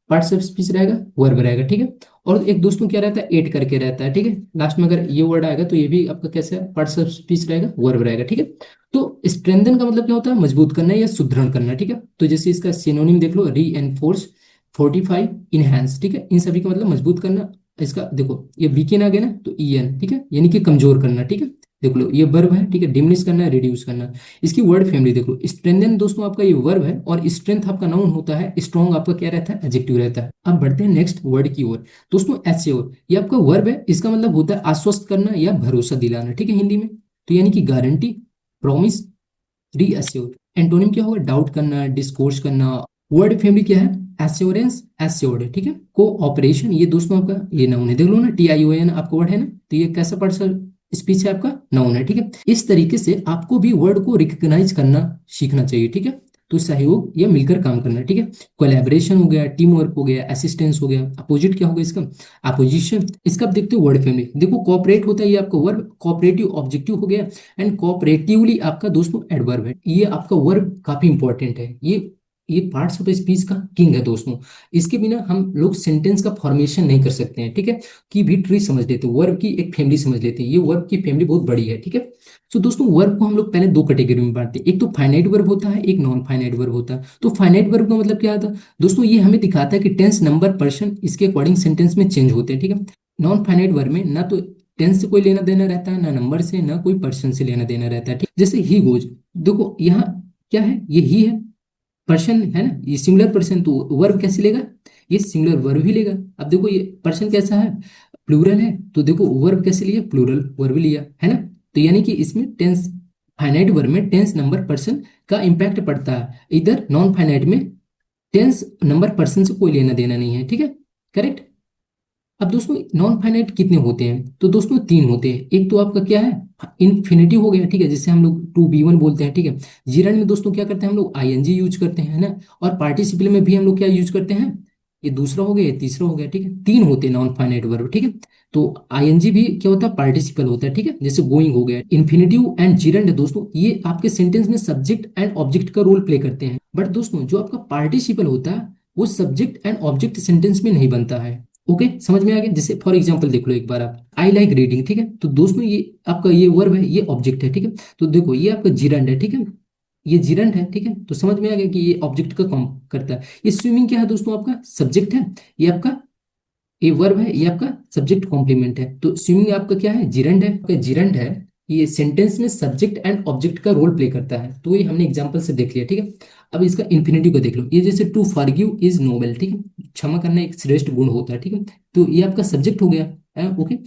पार्ट्स ऑफ स्पीच रहेगा, वर्ब रहेगा, ठीक है। और एक दोस्तों क्या रहता है, एड करके रहता है, ठीक है, लास्ट में अगर ये वर्ड आएगा तो ये भी आपका कैसा है, पार्ट्स ऑफ स्पीच रहेगा, वर्ब रहेगा, ठीक है। तो स्ट्रेंथन का मतलब क्या होता है, मजबूत करना या सुदृढ़ करना, ठीक है। तो जैसे इसका सिनोनिम देख लो, री एनफोर्स, फोर्टिफाई, इनहेंस, ठीक है, इन सभी का मतलब मजबूत करना। इसका देखो ये वीकेन आ गया ना, तो ई एन, ठीक है, यानी कि कमजोर करना, ठीक है। देख लो ये वर्ब है, ठीक है, डिमिनिश करना है, रिड्यूस करना है। इसकी वर्ड फैमिली देख लो, स्ट्रेंथन दोस्तों आपका ये वर्ब है, और स्ट्रेंथ आपका नाउन होता है, स्ट्रॉन्ग आपका क्या रहता है, एडजेक्टिव रहता है। अब बढ़ते हैं नेक्स्ट वर्ड की ओर। दोस्तों एश्योर, ये आपका वर्ब है, इसका मतलब होता है आश्वस्त करना या भरोसा दिलाना, ठीक है, हिंदी में। तो यानी कि गारंटी, प्रॉमिस, रीअश्योर। एंटोनिम क्या होगा, डाउट करना, डिस्कोर्स करना। वर्ड फैमिली क्या है, एश्योरेंस, एश्योर्ड, ठीक है। कोऑपरेशन, ये दोस्तों आपका ये नाउन है, देख लो ना, TION आपका वर्ड है ना, तो ये कैसा पर्सन स्पीच है, आपका नाउन है, ठीक है। इस तरीके से आपको भी वर्ड को रिकग्नाइज करना सीखना चाहिए, ठीक है। तो सहयोग या मिलकर काम करना, ठीक है। कोलैबोरेशन हो गया, टीम वर्क हो गया, असिस्टेंस हो गया। अपोजिट क्या होगा इसका, अपोजिशन। इसका आप देखते हो वर्ड फैमिली, देखो कोऑपरेट होता है ये आपका वर्ब, कोऑपरेटिव ऑब्जेक्टिव हो गया, एंड कोऑपरेटिवली आपका दोस्तों एडवर्ब है। ये आपका वर्ब काफी इंपॉर्टेंट है, ये पार्ट्स ऑफ स्पीच का किंग है दोस्तों। इसके बिना हम लोग सेंटेंस का फॉर्मेशन नहीं कर सकते हैं, ठीक है। की भी ट्री समझ लेते हैं, वर्ब की एक फैमिली समझ लेते हैं, ये वर्ब की फैमिली बहुत बड़ी है, ठीक है। तो दोस्तों वर्ब को हम लोग पहले दो कैटेगरी में बांटते हैं, एक तो फाइनाइट वर्ब होता है, एक नॉन फाइनाइट वर्ब होता है। तो फाइनाइट वर्ब का मतलब क्या होता है दोस्तों, ये हमें दिखाता है कि टेंस, नंबर, पर्सन इसके अकॉर्डिंग सेंटेंस में चेंज होते हैं, ठीक है। नॉन फाइनाइट वर्ब में ना तो टेंस से कोई लेना देना रहता है, ना नंबर से, ना कोई पर्सन से लेना देना रहता है, ठीक। जैसे ही गोज, देखो यहाँ क्या है, ये ही है, पर्सन है ना, ये सिंगुलर पर्सन, तो वर्ब कैसे लेगा, ये सिंगुलर वर्ब ही लेगा। अब देखो ये पर्सन कैसा है, प्लूरल है, तो देखो वर्ब कैसे लिया, प्लूरल वर्ब लिया, है ना। तो यानी कि इसमें टेंस, फाइनाइट वर्ब में टेंस, नंबर, पर्सन का इंपैक्ट पड़ता है, इधर नॉन फाइनाइट में टेंस, नंबर, पर्सन से कोई लेना देना नहीं है, ठीक है, करेक्ट। अब दोस्तों नॉन फाइनाइट कितने होते हैं, तो दोस्तों तीन होते हैं। एक तो आपका क्या है, इन्फिनिटिव हो गया, ठीक है, जिससे हम लोग टू बी वन बोलते हैं, ठीक है। जीरन में दोस्तों क्या करते हैं हम लोग, ING यूज करते हैं, है ना। और पार्टिसिपल में भी हम लोग क्या यूज करते हैं, ये दूसरा हो गया, ये तीसरा हो गया, ठीक है। तीन होते हैं नॉन फाइनाइट वर्ब, ठीक है। तो ING भी क्या होता है, पार्टिसिपल होता है, ठीक है, जैसे गोइंग हो गया। इन्फिनिटिव एंड जीरंड दोस्तों ये आपके सेंटेंस में सब्जेक्ट एंड ऑब्जेक्ट का रोल प्ले करते हैं, बट दोस्तों जो आपका पार्टिसिपल होता है वो सब्जेक्ट एंड ऑब्जेक्ट सेंटेंस में नहीं बनता है। ओके, समझ में आ गया। जैसे फॉर एग्जांपल देख लो एक बार आप, आई लाइक रीडिंग, ठीक है, तो दोस्तों ये आपका ये वर्ब है, ये ऑब्जेक्ट है, ठीक है। तो देखो ये आपका जिरंड है, ठीक है, ये जिरंड है, ठीक है। तो समझ में आ गया कि ये ऑब्जेक्ट का काम करता है। ये स्विमिंग क्या है दोस्तों, आपका सब्जेक्ट है, ये आपका ये वर्ब है, ये आपका सब्जेक्ट कॉम्प्लीमेंट है। तो स्विमिंग आपका क्या है, जिरंड है, आपका जिरंड है, ये सेंटेंस में सब्जेक्ट एंड ऑब्जेक्ट का रोल प्ले करता है। तो ये हमने एग्जांपल से देख लिया, ठीक है। अब इसका इन्फिनिटिव को देख लो, ये जैसे टू फॉरगिव इज नोबल, ठीक है, क्षमा करना एक श्रेष्ठ गुण होता है, ठीक है। तो ये आपका सब्जेक्ट हो गया, ओके।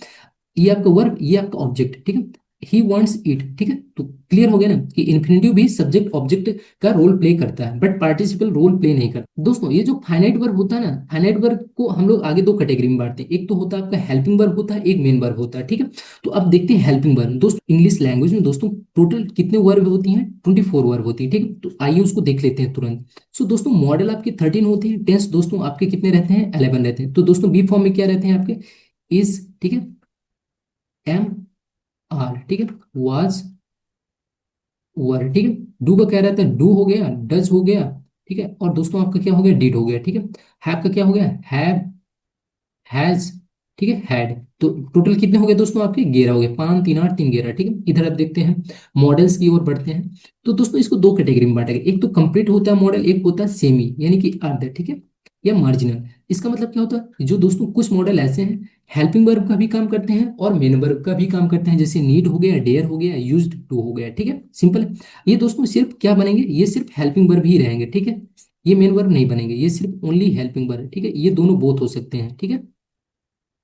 ये आपका वर्ब, ये आपका ऑब्जेक्ट, ठीक है। ही वांट्स इट, ठीक है। तो क्लियर हो गया ना कि इन्फिनिटिव भी सब्जेक्ट ऑब्जेक्ट का रोल प्ले करता है, बट पार्टिसिपल रोल प्ले नहीं करता। दोस्तों ये जो फाइनाइट वर्ब होता है ना, फाइनाइट वर्ब को हम लोग आगे दो कैटेगरी में बांटते हैं, एक तो होता है आपका हेल्पिंग वर्ब होता है, एक मेन वर्ब होता है, ठीक है। तो अब देखते हैं हेल्पिंग वर्ब। दोस्तों इंग्लिश लैंग्वेज में दोस्तों टोटल कितने वर्ब होती हैं, 24 वर्ब होती है, ठीक है। तो आइए उसको देख लेते हैं तुरंत। सो दोस्तों मॉडल आपके 13 होते हैं, टेंस दोस्तों आपके कितने रहते हैं, 11 रहते हैं। तो दोस्तों बी फॉर्म में क्या रहते हैं आपके, इज, ठीक है, एम, आर, ठीक है, वाज, वर, ठीक है। डू का क्या रहता है, डू हो गया, डज हो गया, ठीक है। और दोस्तों आपका क्या हो गया, डिड हो गया, ठीक है। हैव का क्या हो गया, हैव, हैज, ठीक है, हैड। तो टोटल कितने हो गए दोस्तों आपके, 11 हो गए, 5 3 8 3 11, ठीक है। इधर आप देखते हैं मॉडल्स की ओर बढ़ते हैं। तो दोस्तों इसको दो कैटेगरी में बांटा गया, एक तो कंप्लीट होता है मॉडल, एक होता है सेमी यानी कि अर्ध, ठीक है, या मार्जिनल। इसका मतलब क्या होता है, जो दोस्तों कुछ मॉडल ऐसे हैं हेल्पिंग वर्ब का भी काम करते हैं और मेन वर्ब का भी काम करते हैं, जैसे नीड हो गया, डेयर हो गया, यूज्ड टू हो गया, ठीक है, सिंपल है। ये दोस्तों सिर्फ क्या बनेंगे, ये सिर्फ हेल्पिंग वर्ब ही रहेंगे, ठीक है। ये मेन वर्ब नहीं बनेंगे, ये सिर्फ ओनली हेल्पिंग वर्ब, ठीक है। ये दोनों बोथ हो सकते हैं, ठीक है,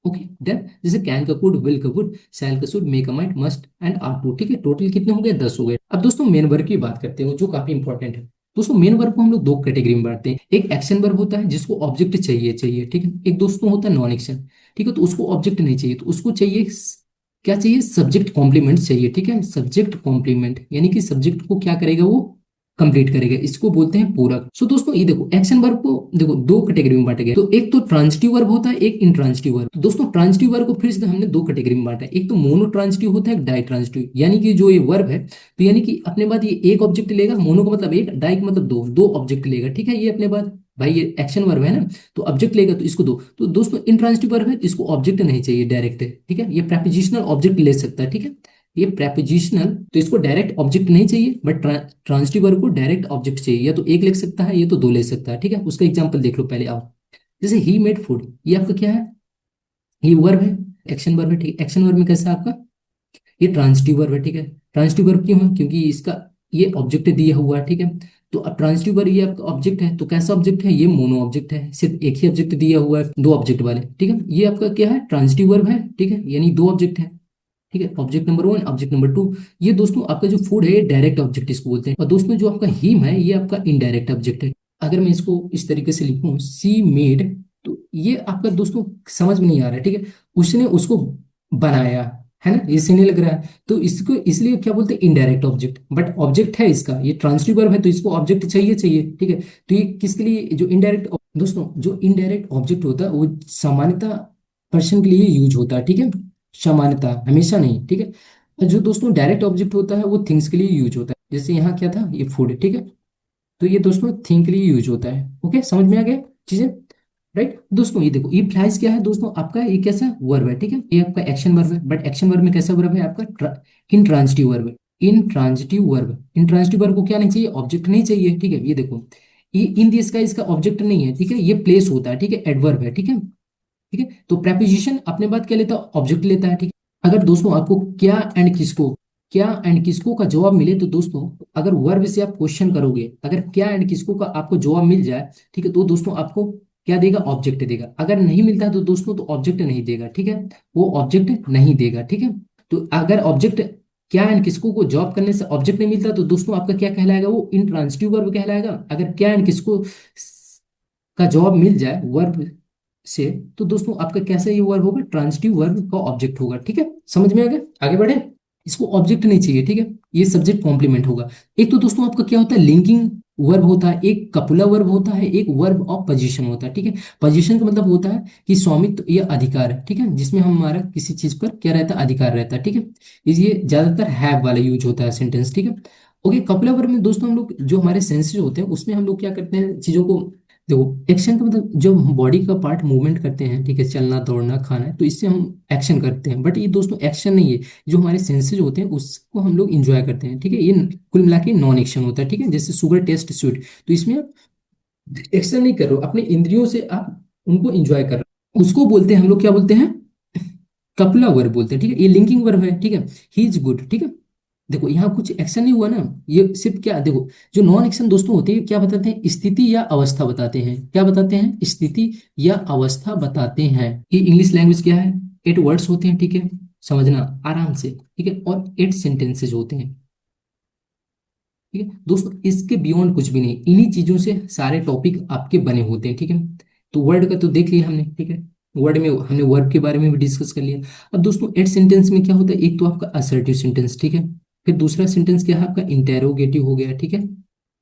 ओके डन। जैसे कैन का कुड, विल का वुड, शैल का शुड, मे का might, must and are to, ठीक है। टोटल कितने हो गए, 10 हो गए। अब दोस्तों मेन वर्ब की बात करते हैं जो काफी इंपॉर्टेंट है। दोस्तों मेन वर्ब को हम लोग दो कैटेगरी में बांटते हैं, एक एक्शन वर्ब होता है जिसको ऑब्जेक्ट चाहिए चाहिए, ठीक है। एक दोस्तों होता है नॉन एक्शन, ठीक है, तो उसको ऑब्जेक्ट नहीं चाहिए, तो उसको चाहिए क्या चाहिए, सब्जेक्ट कॉम्प्लीमेंट चाहिए, ठीक है। सब्जेक्ट कॉम्प्लीमेंट यानी कि सब्जेक्ट को क्या करेगा वो, कंप्लीट करेगा, इसको बोलते हैं पूरक। सो दोस्तों ये देखो एक्शन वर्ब को देखो दो कैटेगरी में बांटा गया, तो एक तो ट्रांजिटिव वर्ब होता है, एक इंट्रांजिटिव वर्ब। तो दोस्तों ट्रांजिटिव वर्ब को फिर से हमने दो कैटेगरी में बांटा है, एक तो मोनो ट्रांजिटिव होता है, एक डाई ट्रांजिटिव। यानी कि जो ये वर्ब है तो यानी कि अपने बाद ये एक ऑब्जेक्ट लेगा, मोनो का मतलब एक, डाई का मतलब दो, दो ऑब्जेक्ट लेगा, ठीक है। ये अपने बाद भाई ये एक्शन वर्ब है ना, तो ऑब्जेक्ट लेगा तो इसको दो। तो दोस्तों इंट्रांजिटिव वर्ब है, इसको ऑब्जेक्ट नहीं चाहिए, डायरेक्ट है, ठीक है। ये प्रेपोजिशनल ऑब्जेक्ट ले सकता है, ठीक है। ये प्रेपोजिशनल, तो इसको डायरेक्ट ऑब्जेक्ट नहीं चाहिए, बट ट्रांजिटिव वर्ब को डायरेक्ट ऑब्जेक्ट चाहिए, या तो एक ले सकता है या तो दो ले सकता है, ठीक है। उसका एग्जांपल देख लो पहले आओ। जैसे ही मेड फूड, ये आपका क्या है, ये वर्ब है, एक्शन वर्ब है, ठीक है। एक्शन वर्ब में कैसा है आपका, ये ट्रांजिटिव वर्ब है, ठीक है। ट्रांजिटिव वर्ब क्यों है? क्योंकि इसका ये ऑब्जेक्ट दिया हुआ है, ठीक है। तो अब ट्रांजिटिव वर्ब ये आपका ऑब्जेक्ट है, तो कैसा ऑब्जेक्ट है? ये मोनो ऑब्जेक्ट है, सिर्फ एक ही ऑब्जेक्ट दिया हुआ है, दो ऑब्जेक्ट वाले, ठीक है। ये आपका क्या है? ट्रांजिटिव वर्ब है, ठीक है, यानी दो ऑब्जेक्ट है, ठीक है। Object number one, object number two. ये दोस्तों आपका जो फूड है, ये डायरेक्ट ऑब्जेक्ट इसको बोलते हैं। और दोस्तों जो आपका हिम है, ये आपका इनडायरेक्ट ऑब्जेक्ट है। अगर मैं इसको इस तरीके से लिखूं, सी मेड, तो ये आपका दोस्तों समझ में नहीं आ रहा है, ठीक है। उसने उसको बनाया, है ना, इससे नहीं लग रहा है, तो इसको इसलिए क्या बोलते हैं? Indirect object. बट ऑब्जेक्ट है इसका, ये ट्रांसिटिव वर्ब है, तो इसको ऑब्जेक्ट चाहिए चाहिए, ठीक है। तो ये किसके लिए? जो इनडायरेक्ट, दोस्तों जो इनडायरेक्ट ऑब्जेक्ट होता है वो सामान्यतः पर्सन के लिए यूज होता है, ठीक है, सामान्यतः, हमेशा नहीं, ठीक है। और जो दोस्तों डायरेक्ट ऑब्जेक्ट होता है वो थिंग्स के लिए यूज होता है, जैसे यहाँ क्या था? ये फूड, ठीक है। तो ये दोस्तों थिंक के लिए यूज होता है। ओके, समझ में आ गया चीजें? राइट दोस्तों, ये देखो, ये फ्लाइज क्या है दोस्तों? आपका ये कैसा वर्ब है, ठीक है। ये आपका एक्शन वर्ब है, बट एक्शन वर्ब में कैसा वर्ब है आपका? इंट्रांजिटिव वर्ब है। इंट्रांजिटिव वर्ब, इंट्रांजिटिव वर्ब को क्या नहीं चाहिए? ऑब्जेक्ट नहीं चाहिए, ठीक है। ये देखो, ये इन दिस का इसका ऑब्जेक्ट नहीं है, ठीक है, ये प्लेस होता है, ठीक है, एडवर्ब है, ठीक है, ठीक है। तो प्रेपोजिशन अपने बात क्या लेता है? ऑब्जेक्ट लेता है, ठीक है। अगर दोस्तों आपको क्या एंड किसको का जवाब मिले, तो दोस्तों अगर वर्ब से आप क्वेश्चन करोगे, अगर क्या एंड किसको का आपको जवाब मिल जाए, ठीक है, तो दोस्तों आपको क्या देगा? ऑब्जेक्ट देगा। अगर नहीं मिलता है तो दोस्तों तो ऑब्जेक्ट नहीं देगा, ठीक है, वो ऑब्जेक्ट नहीं देगा, ठीक है। तो अगर ऑब्जेक्ट क्या एंड किसको को जॉब करने से ऑब्जेक्ट नहीं मिलता, तो दोस्तों आपका क्या कहलाएगा? वो इंट्रांसिटिव वर्ब कहलाएगा। अगर क्या एंड किसको का जवाब मिल जाए वर्ब से, तो दोस्तों आपका कैसा ये वर्ब होगा? ट्रांजिटिव वर्ब का ऑब्जेक्ट होगा, ठीक है। समझ में आ गया? आगे बढ़े। इसको ऑब्जेक्ट नहीं चाहिए, ठीक है, ये सब्जेक्ट कॉम्प्लीमेंट होगा। एक तो दोस्तों आपका क्या होता है? लिंकिंग वर्ब होता है, एक कपुला वर्ब होता है, एक वर्ब ऑफ पोजीशन होता है, ठीक है। पोजीशन का मतलब होता है कि स्वामित्व या अधिकार है, ठीक है, जिसमें हमारा किसी चीज पर क्या रहता है? अधिकार रहता है, ठीक है। ये ज्यादातर हैव वाला यूज होता है सेंटेंस, ठीक है। ओके, कपुला वर्ब में दोस्तों हम लोग जो हमारे सेंसेस होते हैं उसमें हम लोग क्या करते हैं? चीजों को, देखो, एक्शन का मतलब जो बॉडी का पार्ट मूवमेंट करते हैं, ठीक है, चलना दौड़ना खाना है, तो इससे हम एक्शन करते हैं। बट ये दोस्तों एक्शन नहीं है, जो हमारे सेंसेज होते हैं उसको हम लोग इंजॉय करते हैं, ठीक है। ये कुल मिला के नॉन एक्शन होता है, ठीक है। जैसे शुगर टेस्ट स्वीट, तो इसमें आप एक्शन नहीं कर रहे हो, अपने इंद्रियों से आप उनको इंजॉय कर रहे हो, उसको बोलते हैं हम लोग, क्या बोलते हैं? कपला वर्ब बोलते हैं, ठीक है। ये लिंकिंग वर्ब है, ठीक है। ही इज गुड, ठीक है। देखो यहाँ कुछ एक्शन नहीं हुआ ना, ये सिर्फ क्या, देखो, जो नॉन एक्शन दोस्तों होते हैं क्या बताते हैं? स्थिति या अवस्था बताते हैं। क्या बताते हैं? स्थिति या अवस्था बताते हैं। ये इंग्लिश लैंग्वेज क्या है? 8 वर्ड्स होते हैं, ठीक है, समझना आराम से, ठीक है, और 8 सेंटेंसेज होते हैं, ठीक है दोस्तों। इसके बियॉन्ड कुछ भी नहीं, इन्हीं चीजों से सारे टॉपिक आपके बने होते हैं, ठीक है। तो वर्ड का तो देख लिया हमने, ठीक है, वर्ड में हमने वर्ब के बारे में भी डिस्कस कर लिया। अब दोस्तों 8 सेंटेंस में क्या होता है? एक तो आपका असर्टिव सेंटेंस, ठीक है, फिर दूसरा सेंटेंस क्या है आपका? इंटेरोगेटिव हो गया, ठीक है,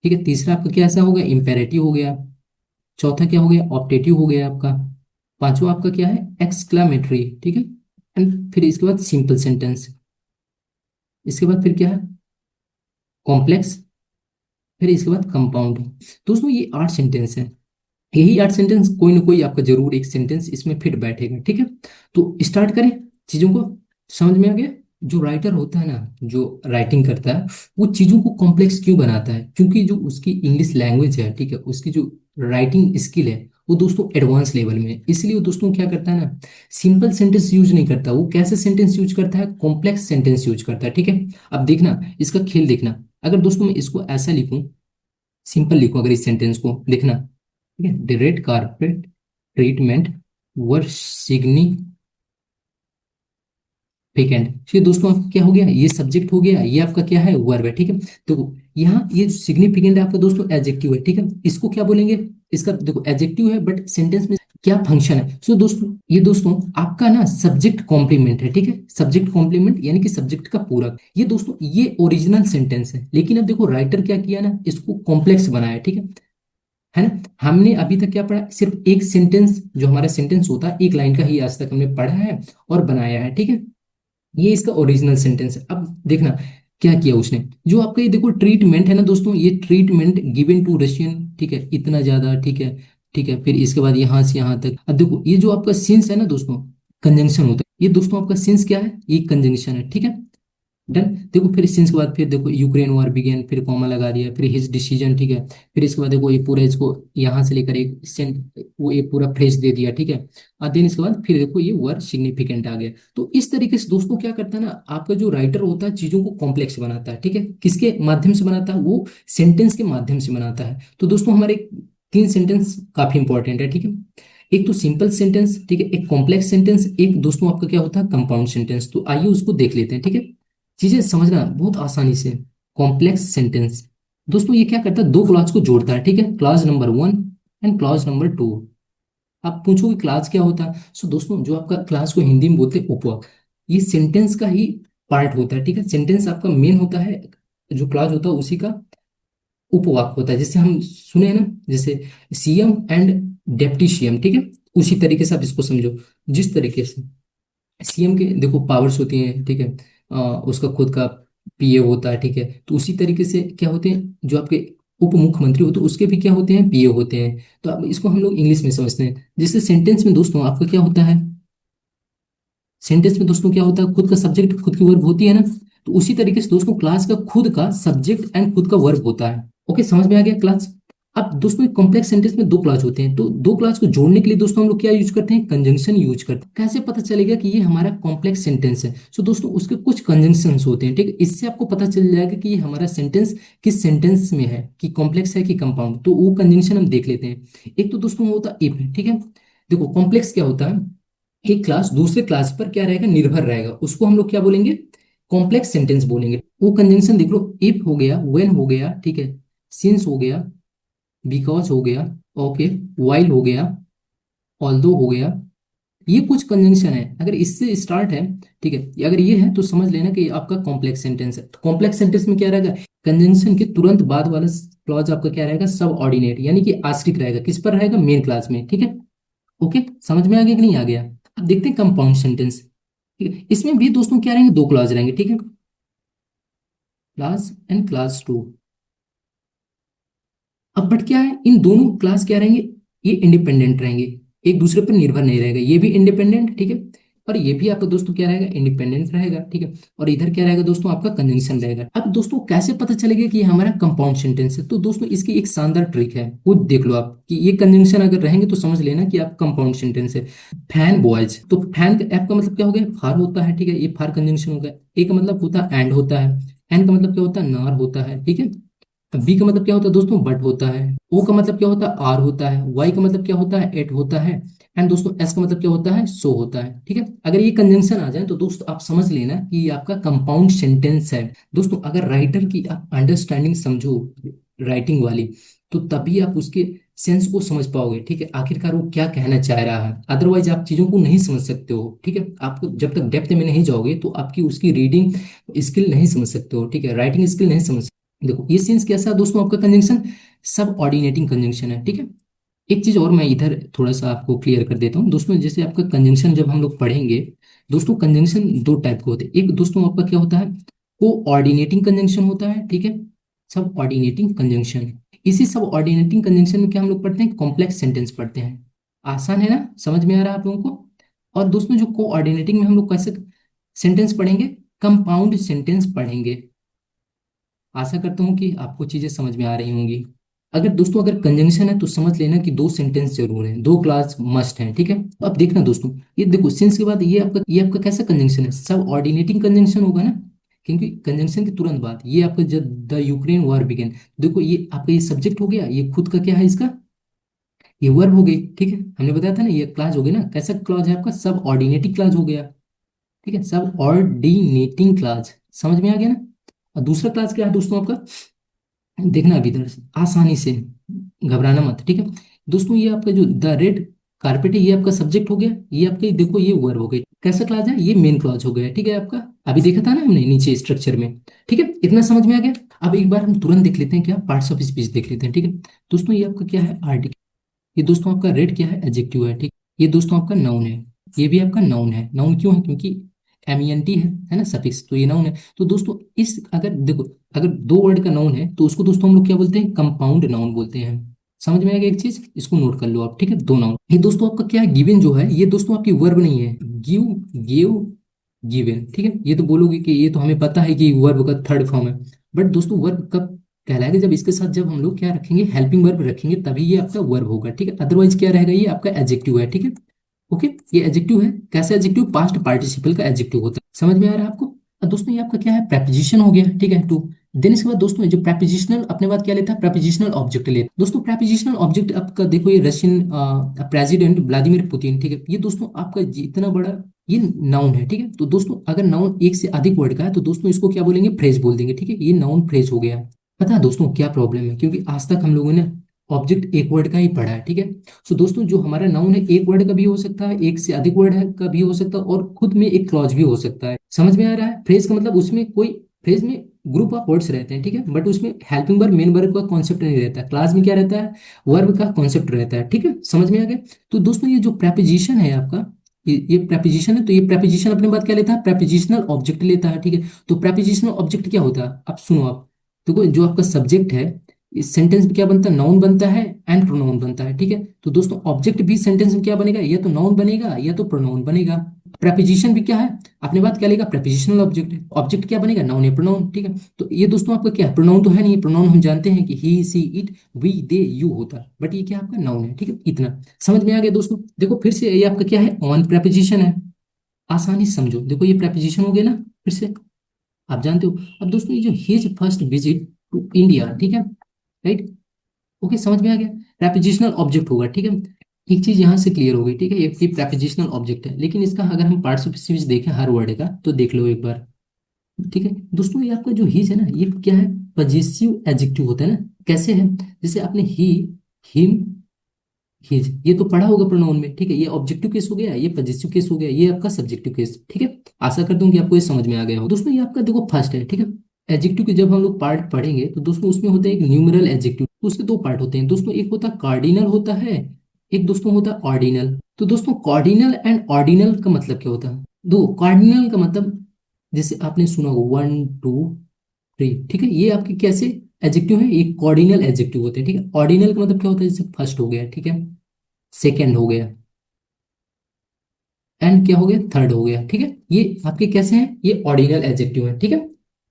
ठीक है। तीसरा आपका क्या ऐसा हो गया? इंपेरेटिव हो गया। चौथा क्या हो गया? ऑप्टेटिव हो गया आपका। पांचवा आपका क्या है? एक्सक्लामेटरी, ठीक है। एंड फिर इसके बाद सिंपल सेंटेंस, इसके बाद फिर क्या है? कॉम्प्लेक्स, फिर इसके बाद कंपाउंड। दोस्तों ये 8 सेंटेंस है, यही 8 सेंटेंस कोई ना कोई आपका जरूर एक सेंटेंस इसमें फिट बैठेगा, ठीक है। तो स्टार्ट करें चीजों को, समझ में आ गया? जो राइटर होता है ना, जो राइटिंग करता है, वो चीजों को कॉम्प्लेक्स क्यों बनाता है? क्योंकि जो उसकी इंग्लिश लैंग्वेज है, ठीक है, उसकी जो राइटिंग स्किल है वो दोस्तों एडवांस लेवल में है। इसलिए वो दोस्तों क्या करता है ना, सिंपल सेंटेंस यूज नहीं करता, वो कैसे सेंटेंस यूज करता है? कॉम्प्लेक्स सेंटेंस यूज करता है, ठीक है। अब देखना इसका खेल, देखना, अगर दोस्तों मैं इसको ऐसा लिखूं, सिंपल लिखूं, अगर इस सेंटेंस को देखना, ठीक है, डायरेक्ट कारपेट ट्रीटमेंट वर सिग्निफिकेंट। ये दोस्तों आपका क्या हो गया? ये सब्जेक्ट हो गया, ये आपका क्या है? वर्ब है, ठीक है। तो यहाँ ये जो सिग्निफिकेंट है आपका दोस्तों एडजेक्टिव है, ठीक है। इसको क्या बोलेंगे? इसका देखो एडजेक्टिव है, बट सेंटेंस में क्या फंक्शन है? सो दोस्तों ये दोस्तों आपका ना सब्जेक्ट कॉम्प्लीमेंट है, ठीक है, सब्जेक्ट कॉम्प्लीमेंट यानी कि सब्जेक्ट का पूरक। ये दोस्तों ये ओरिजिनल सेंटेंस है, लेकिन अब देखो राइटर क्या किया ना, इसको कॉम्प्लेक्स बनाया, ठीक है ना। हमने अभी तक क्या पढ़ा? सिर्फ एक सेंटेंस, जो हमारा सेंटेंस होता है एक लाइन का ही आज तक हमने पढ़ा है और बनाया है, ठीक है। ये इसका ओरिजिनल सेंटेंस है। अब देखना क्या किया उसने, जो आपका ये देखो ट्रीटमेंट है ना दोस्तों, ये ट्रीटमेंट गिवन टू रशियन, ठीक है, इतना ज्यादा, ठीक है, ठीक है। फिर इसके बाद यहाँ से यहाँ तक, अब देखो ये जो आपका सिंस है ना दोस्तों, कंजंक्शन होता है, ये दोस्तों आपका सिंस क्या है? ये कंजंक्शन है, ठीक है। डन। देखो फिर सिंस के बाद फिर देखो यूक्रेन वॉर बिगेन, फिर कॉमा लगा दिया, फिर हिज डिसीजन, ठीक है। फिर इसके बाद देखो ये पूरा इसको यहाँ से लेकर एक सेंट वो ये पूरा फ्रेज दे दिया, ठीक है। और देन इसके बाद फिर देखो ये वर्ड सिग्निफिकेंट आ गया। तो इस तरीके से दोस्तों क्या करता है ना, आपका जो राइटर होता है चीजों को कॉम्प्लेक्स बनाता है, ठीक है। किसके माध्यम से बनाता है? वो सेंटेंस के माध्यम से बनाता है। तो दोस्तों हमारे तीन सेंटेंस काफी इंपॉर्टेंट है, ठीक है। एक तो सिंपल सेंटेंस, ठीक है, एक कॉम्प्लेक्स सेंटेंस, एक दोस्तों आपका क्या होता है कंपाउंड सेंटेंस। तो आइए उसको देख लेते हैं, ठीक है। चीजें समझना बहुत आसानी से। कॉम्प्लेक्स सेंटेंस दोस्तों ये क्या करता है, दो क्लॉज को जोड़ता है, ठीक है। Clause number one and clause number two. आप पूछोगे क्लास क्या होता है, सो दोस्तों जो आपका क्लास को हिंदी में बोलते हैं उपवाक, ये सेंटेंस का ही पार्ट होता है, ठीक है। सेंटेंस आपका मेन होता है, जो क्लास होता है उसी का उपवाक होता है। जैसे हम सुने हैं ना, जैसे सीएम एंड डेप्टी सीएम, ठीक है। उसी तरीके से आप इसको समझो। जिस तरीके से सीएम के देखो पावर्स होती हैं, ठीक है। उसका खुद का पीए होता है, ठीक है। तो उसी तरीके से क्या होते हैं, जो आपके उप मुख्यमंत्री होते हैं उसके भी क्या होते हैं, पीए होते हैं। तो अब इसको हम लोग इंग्लिश में समझते हैं। जैसे सेंटेंस में दोस्तों आपका क्या होता है, सेंटेंस में दोस्तों क्या होता है, खुद का सब्जेक्ट खुद की वर्ब होती है ना। तो उसी तरीके से दोस्तों क्लास का खुद का सब्जेक्ट एंड खुद का वर्ब होता है। ओके, समझ में आ गया क्लास। अब दोस्तों एक कॉम्प्लेक्स सेंटेंस में दो क्लास होते हैं, तो दो क्लास को जोड़ने के लिए दोस्तों हम लोग क्या यूज करते हैं, कंजंक्शन यूज करते हैं। कैसे पता चलेगा कि ये हमारा कॉम्प्लेक्स सेंटेंस है? सो दोस्तों उसके कुछ कंजंक्शंस होते हैं, ठीक है। इससे आपको पता चल जाएगा कि ये हमारा सेंटेंस किस सेंटेंस में है, कि कॉम्प्लेक्स है कि कंपाउंड। तो वो कंजंक्शन हम देख लेते हैं। एक तो दोस्तों होता है इफ, ठीक है। देखो कॉम्प्लेक्स क्या होता है, एक क्लास दूसरे क्लास पर क्या रहेगा, निर्भर रहेगा, उसको हम लोग क्या बोलेंगे, कॉम्प्लेक्स सेंटेंस बोलेंगे। वो कंजंक्शन देख लो, इफ हो गया, व्हेन हो गया, ठीक है, सिंस हो गया, बिकॉज हो गया, ओके, व्हाइल हो गया, ऑल्दो हो गया। ये कुछ कंजंक्शन है, अगर इससे स्टार्ट है, ठीक है, अगर ये है तो समझ लेना कि ये आपका कॉम्प्लेक्स सेंटेंस है। तो कॉम्प्लेक्स सेंटेंस में क्या रहेगा, कंजंक्शन के तुरंत बाद वाला क्लॉज आपका क्या रहेगा, सब ऑर्डिनेट, यानी कि आश्रित रहेगा, किस पर रहेगा, मेन क्लास में, ठीक है। ओके, समझ में आ गया कि नहीं आ गया? अब देखते हैं कंपाउंड सेंटेंस, ठीक है। इसमें भी दोस्तों क्या रहेंगे, दो क्लास रहेंगे, ठीक है, क्लास एंड क्लास टू। अब बट क्या है, इन दोनों क्लास क्या रहेंगे, ये इंडिपेंडेंट रहेंगे, एक दूसरे पर निर्भर नहीं रहेगा। ये भी इंडिपेंडेंट, ठीक है, और ये भी आपका दोस्तों क्या रहेगा, इंडिपेंडेंट रहेगा, ठीक है। और इधर क्या रहेगा दोस्तों, आपका कंजंक्शन रहेगा। अब दोस्तों कैसे पता चलेगा कि ये हमारा कंपाउंड सेंटेंस है? तो दोस्तों इसकी एक शानदार ट्रिक है, वो देख लो आप, कि ये कंजंक्शन अगर रहेंगे तो समझ लेना कि आप कंपाउंड सेंटेंस है। फैन बॉयज, तो फैन का एफ का मतलब क्या हो गया, फार होता है, ठीक है, ये फार कंजंक्शन हो गया। ए का मतलब होता है एंड होता है, एन का मतलब क्या होता है, नार होता है, ठीक है। बी का मतलब क्या होता है दोस्तों, बट होता है। ओ का मतलब क्या होता है, आर होता है। वाई का मतलब क्या होता है, एट होता है। एंड दोस्तों एस का मतलब क्या होता है, सो होता है, ठीक है। अगर ये कंजंक्शन आ जाए तो दोस्तों आप समझ लेना कि ये आपका कंपाउंड सेंटेंस है। दोस्तों अगर राइटर की आप अंडरस्टैंडिंग समझो, राइटिंग वाली, तो तभी आप उसके सेंस को समझ पाओगे, ठीक है, आखिरकार वो क्या कहना चाह रहा है। अदरवाइज आप चीजों को नहीं समझ सकते हो, ठीक है। आपको जब तक डेप्थ में नहीं जाओगे तो आपकी उसकी रीडिंग स्किल नहीं समझ सकते हो, ठीक है, राइटिंग स्किल नहीं समझ। देखो ये सेंस कैसा है दोस्तों, आपका कंजंक्शन सब ऑर्डिनेटिंग कंजंक्शन है, ठीक है। एक चीज और मैं इधर थोड़ा सा आपको क्लियर कर देता हूँ दोस्तों। जैसे आपका कंजंक्शन जब हम लोग पढ़ेंगे दोस्तों, कंजंक्शन दो टाइप के होते हैं। एक दोस्तों आपका क्या होता है, को ऑर्डिनेटिंग कंजंक्शन होता है, ठीक है, सब ऑर्डिनेटिंग कंजंक्शन। इसी सब ऑर्डिनेटिंग कंजंक्शन में क्या हम लोग पढ़ते हैं, कॉम्प्लेक्स सेंटेंस पढ़ते हैं। आसान है ना, समझ में आ रहा है आप लोगों को? और दोस्तों जो को ऑर्डिनेटिंग में हम लोग कैसे सेंटेंस पढ़ेंगे, कंपाउंड सेंटेंस पढ़ेंगे। आशा करता हूँ कि आपको चीजें समझ में आ रही होंगी। अगर दोस्तों अगर कंजंक्शन है तो समझ लेना कि दो सेंटेंस जरूर हैं, दो क्लास मस्ट हैं, ठीक है। तो अब देखना दोस्तों, ये देखो सिंस के बाद ये आपका कैसा कंजंक्शन है, सब ऑर्डिनेटिंग कंजंक्शन होगा ना, क्योंकि कंजंक्शन के तुरंत बाद ये आपका जब द यूक्रेन वॉर बिगेन, देखो ये आपका ये सब्जेक्ट हो गया, ये खुद का क्या है इसका, ये वर्ब हो गई, ठीक है। हमने बताया था ना ये क्लास हो गई ना, कैसा क्लास है आपका, सब ऑर्डिनेटिंग क्लास हो गया, ठीक है, सब ऑर्डिनेटिंग क्लास। समझ में आ गया ना? और दूसरा क्लास क्या है दोस्तों आपका, देखना अभी इधर से आसानी से, घबराना मत, ठीक है। दोस्तों ये आपका जो द रेड कारपेट है, ये आपका सब्जेक्ट हो गया, ये आपका देखो ये वर्ब हो गई। कैसा क्लास है, ये मेन क्लास हो गया, ठीक है आपका। अभी देखा था ना हमने नीचे स्ट्रक्चर में, ठीक है, इतना समझ में आ गया। अब एक बार हम तुरंत देख लेते हैं, क्या पार्ट्स ऑफ स्पीच देख लेते हैं, ठीक है। दोस्तों ये आपका क्या है, आर्टिकल। ये दोस्तों आपका रेड क्या है, एडजेक्टिव है, ठीक। ये दोस्तों आपका नाउन है, ये भी आपका नाउन है। नाउन क्यों है, क्योंकि एमईएनटी है ना सफिक्स, तो ये नाउन है। तो दोस्तों इस अगर देखो, अगर दो वर्ड का नाउन है तो उसको दोस्तों हम लोग क्या बोलते हैं, कंपाउंड नाउन बोलते हैं। समझ में आ गया एक चीज, इसको नोट कर लो आप, ठीक है। दो नाउन, ये दोस्तों आपका क्या है, गिवन जो है ये दोस्तों आपकी वर्ब नहीं है, गिव, गिव, गिवन, ठीक है। ये तो बोलोगे कि ये तो हमें पता है कि वर्ब का थर्ड फॉर्म है, बट दोस्तों वर्ब कब कहलाएगा, जब इसके साथ जब हम लोग क्या रखेंगे, हेल्पिंग वर्ब रखेंगे, तभी ये आपका वर्ब होगा, ठीक है। अदरवाइज क्या रहेगा, ये आपका एडजेक्टिव है, ठीक है। ओके, ये एडजेक्टिव है। कैसा एडजेक्टिव, पास्ट पार्टिसिपल का एडजेक्टिव होता है। समझ में आ रहा है आपको। अब दोस्तों ये आपका क्या है, प्रेपोजिशन हो गया, ठीक है, टू। देन इसके बाद दोस्तों जो प्रेपोजिशनल अपने बात क्या लेता है, प्रेपोजिशनल ऑब्जेक्ट लेता है। दोस्तों प्रेपोजिशनल ऑब्जेक्ट आपका देखो, ये रशियन प्रेसिडेंट व्लादिमीर पुतिन, ठीक है, ये दोस्तों आपका इतना बड़ा ये नाउन है, ठीक है। तो दोस्तों अगर नाउन एक से अधिक वर्ड का है तो दोस्तों इसको क्या बोलेंगे, फ्रेज बोल देंगे, ठीक है। ये नाउन फ्रेज हो गया। पता है दोस्तों क्या प्रॉब्लम है, क्योंकि आज तक हम लोगों ने ऑब्जेक्ट एक वर्ड का ही पढ़ा है, ठीक है। सो दोस्तों जो हमारा नाउन है एक वर्ड का भी हो सकता है, एक से अधिक वर्ड है का भी हो सकता है, और खुद में एक क्लॉज भी हो सकता है। समझ में आ रहा है। फ्रेज का मतलब उसमें कोई, फ्रेज में ग्रुप ऑफ वर्ड्स रहते हैं, ठीक है, बट उसमें हेल्पिंग वर्ब मेन वर्ब का कॉन्सेप्ट नहीं रहता है। क्लास में क्या रहता है, वर्ब का कॉन्सेप्ट रहता है, ठीक है। समझ में आ गया। तो दोस्तों ये जो प्रेपोजिशन है आपका, ये प्रेपोजिशन है, तो ये प्रेपोजिशन अपने बात क्या लेता है, प्रेपोजिशनल ऑब्जेक्ट लेता है, ठीक है। तो प्रेपोजिशनल ऑब्जेक्ट क्या होता है, अब सुनो आप। देखो जो आपका सब्जेक्ट है, इस सेंटेंस में क्या बनता है, नाउन बनता है एंड प्रोनाउन बनता है, ठीक है। तो दोस्तों ऑब्जेक्ट भी सेंटेंस में क्या बनेगा, या तो नाउन बनेगा या तो प्रोनाउन बनेगा। प्रेपोजिशन भी क्या है, अपने बात क्या लेगा, प्रेपोजिशनल ऑब्जेक्ट है। ऑब्जेक्ट क्या बनेगा, नाउन या प्रोनाउन, ठीक है। तो ये दोस्तों आपका क्या है, प्रोनाउन तो है नहीं। प्रोनाउन हम जानते हैं कि he she it we they you होता है, बट ये क्या आपका नाउन है, ठीक है। इतना समझ में आ गया दोस्तों। देखो फिर से ये आपका क्या है, ऑन प्रेपोजिशन है। आसानी से समझो, देखो ये प्रेपोजिशन हो गया ना, फिर से आप जानते हो। अब दोस्तों ये जो his first visit to India, ठीक है, राइट। ओके, समझ में आ गया। प्रेपोजिशनल ऑब्जेक्ट होगा, ठीक है। एक चीज यहाँ से क्लियर हो गई, ठीक है, ये प्रेपोजिशनल ऑब्जेक्ट है, लेकिन इसका अगर हम पार्टिसिपिल देखें हर वर्ड का, तो देख लो एक बार, ठीक है। दोस्तों ये आपका जो हिज है ना, ये क्या है, पजेसिव एडजेक्टिव होता है ना। कैसे है, जैसे आपने ही, हिम, हिज, ये तो पढ़ा होगा प्रोनाउन में, ठीक है। ये ऑब्जेक्टिव केस हो गया, ये पजेसिव केस हो गया, ये आपका सब्जेक्टिव केस, ठीक है। आशा करता हूँ कि आपको ये समझ में आ गया हो। दोस्तों ये आपका देखो फर्स्ट है, ठीक है। एडजेक्टिव के जब हम लोग पार्ट पढ़ेंगे तो दोस्तों उसमें होता है एक न्यूमरल एडजेक्टिव, तो उसके दो पार्ट होते हैं दोस्तों। एक होता है कार्डिनल होता है, एक दोस्तों होता है ऑर्डिनल। तो दोस्तों कार्डिनल एंड ऑर्डिनल का मतलब क्या होता है, दो कार्डिनल का मतलब, जैसे आपने सुना होगा 1 2 3, ठीक है, ये आपके कैसे एडजेक्टिव है, ये कॉर्डिनल एडजेक्टिव होते हैं, ठीक है। ऑर्डिनल का मतलब क्या होता है, जैसे फर्स्ट हो गया, ठीक है, सेकेंड हो गया, एंड क्या हो गया, थर्ड हो गया, ठीक है। ये आपके कैसे हैं, ये ऑर्डिनल एडजेक्टिव है, ठीक है।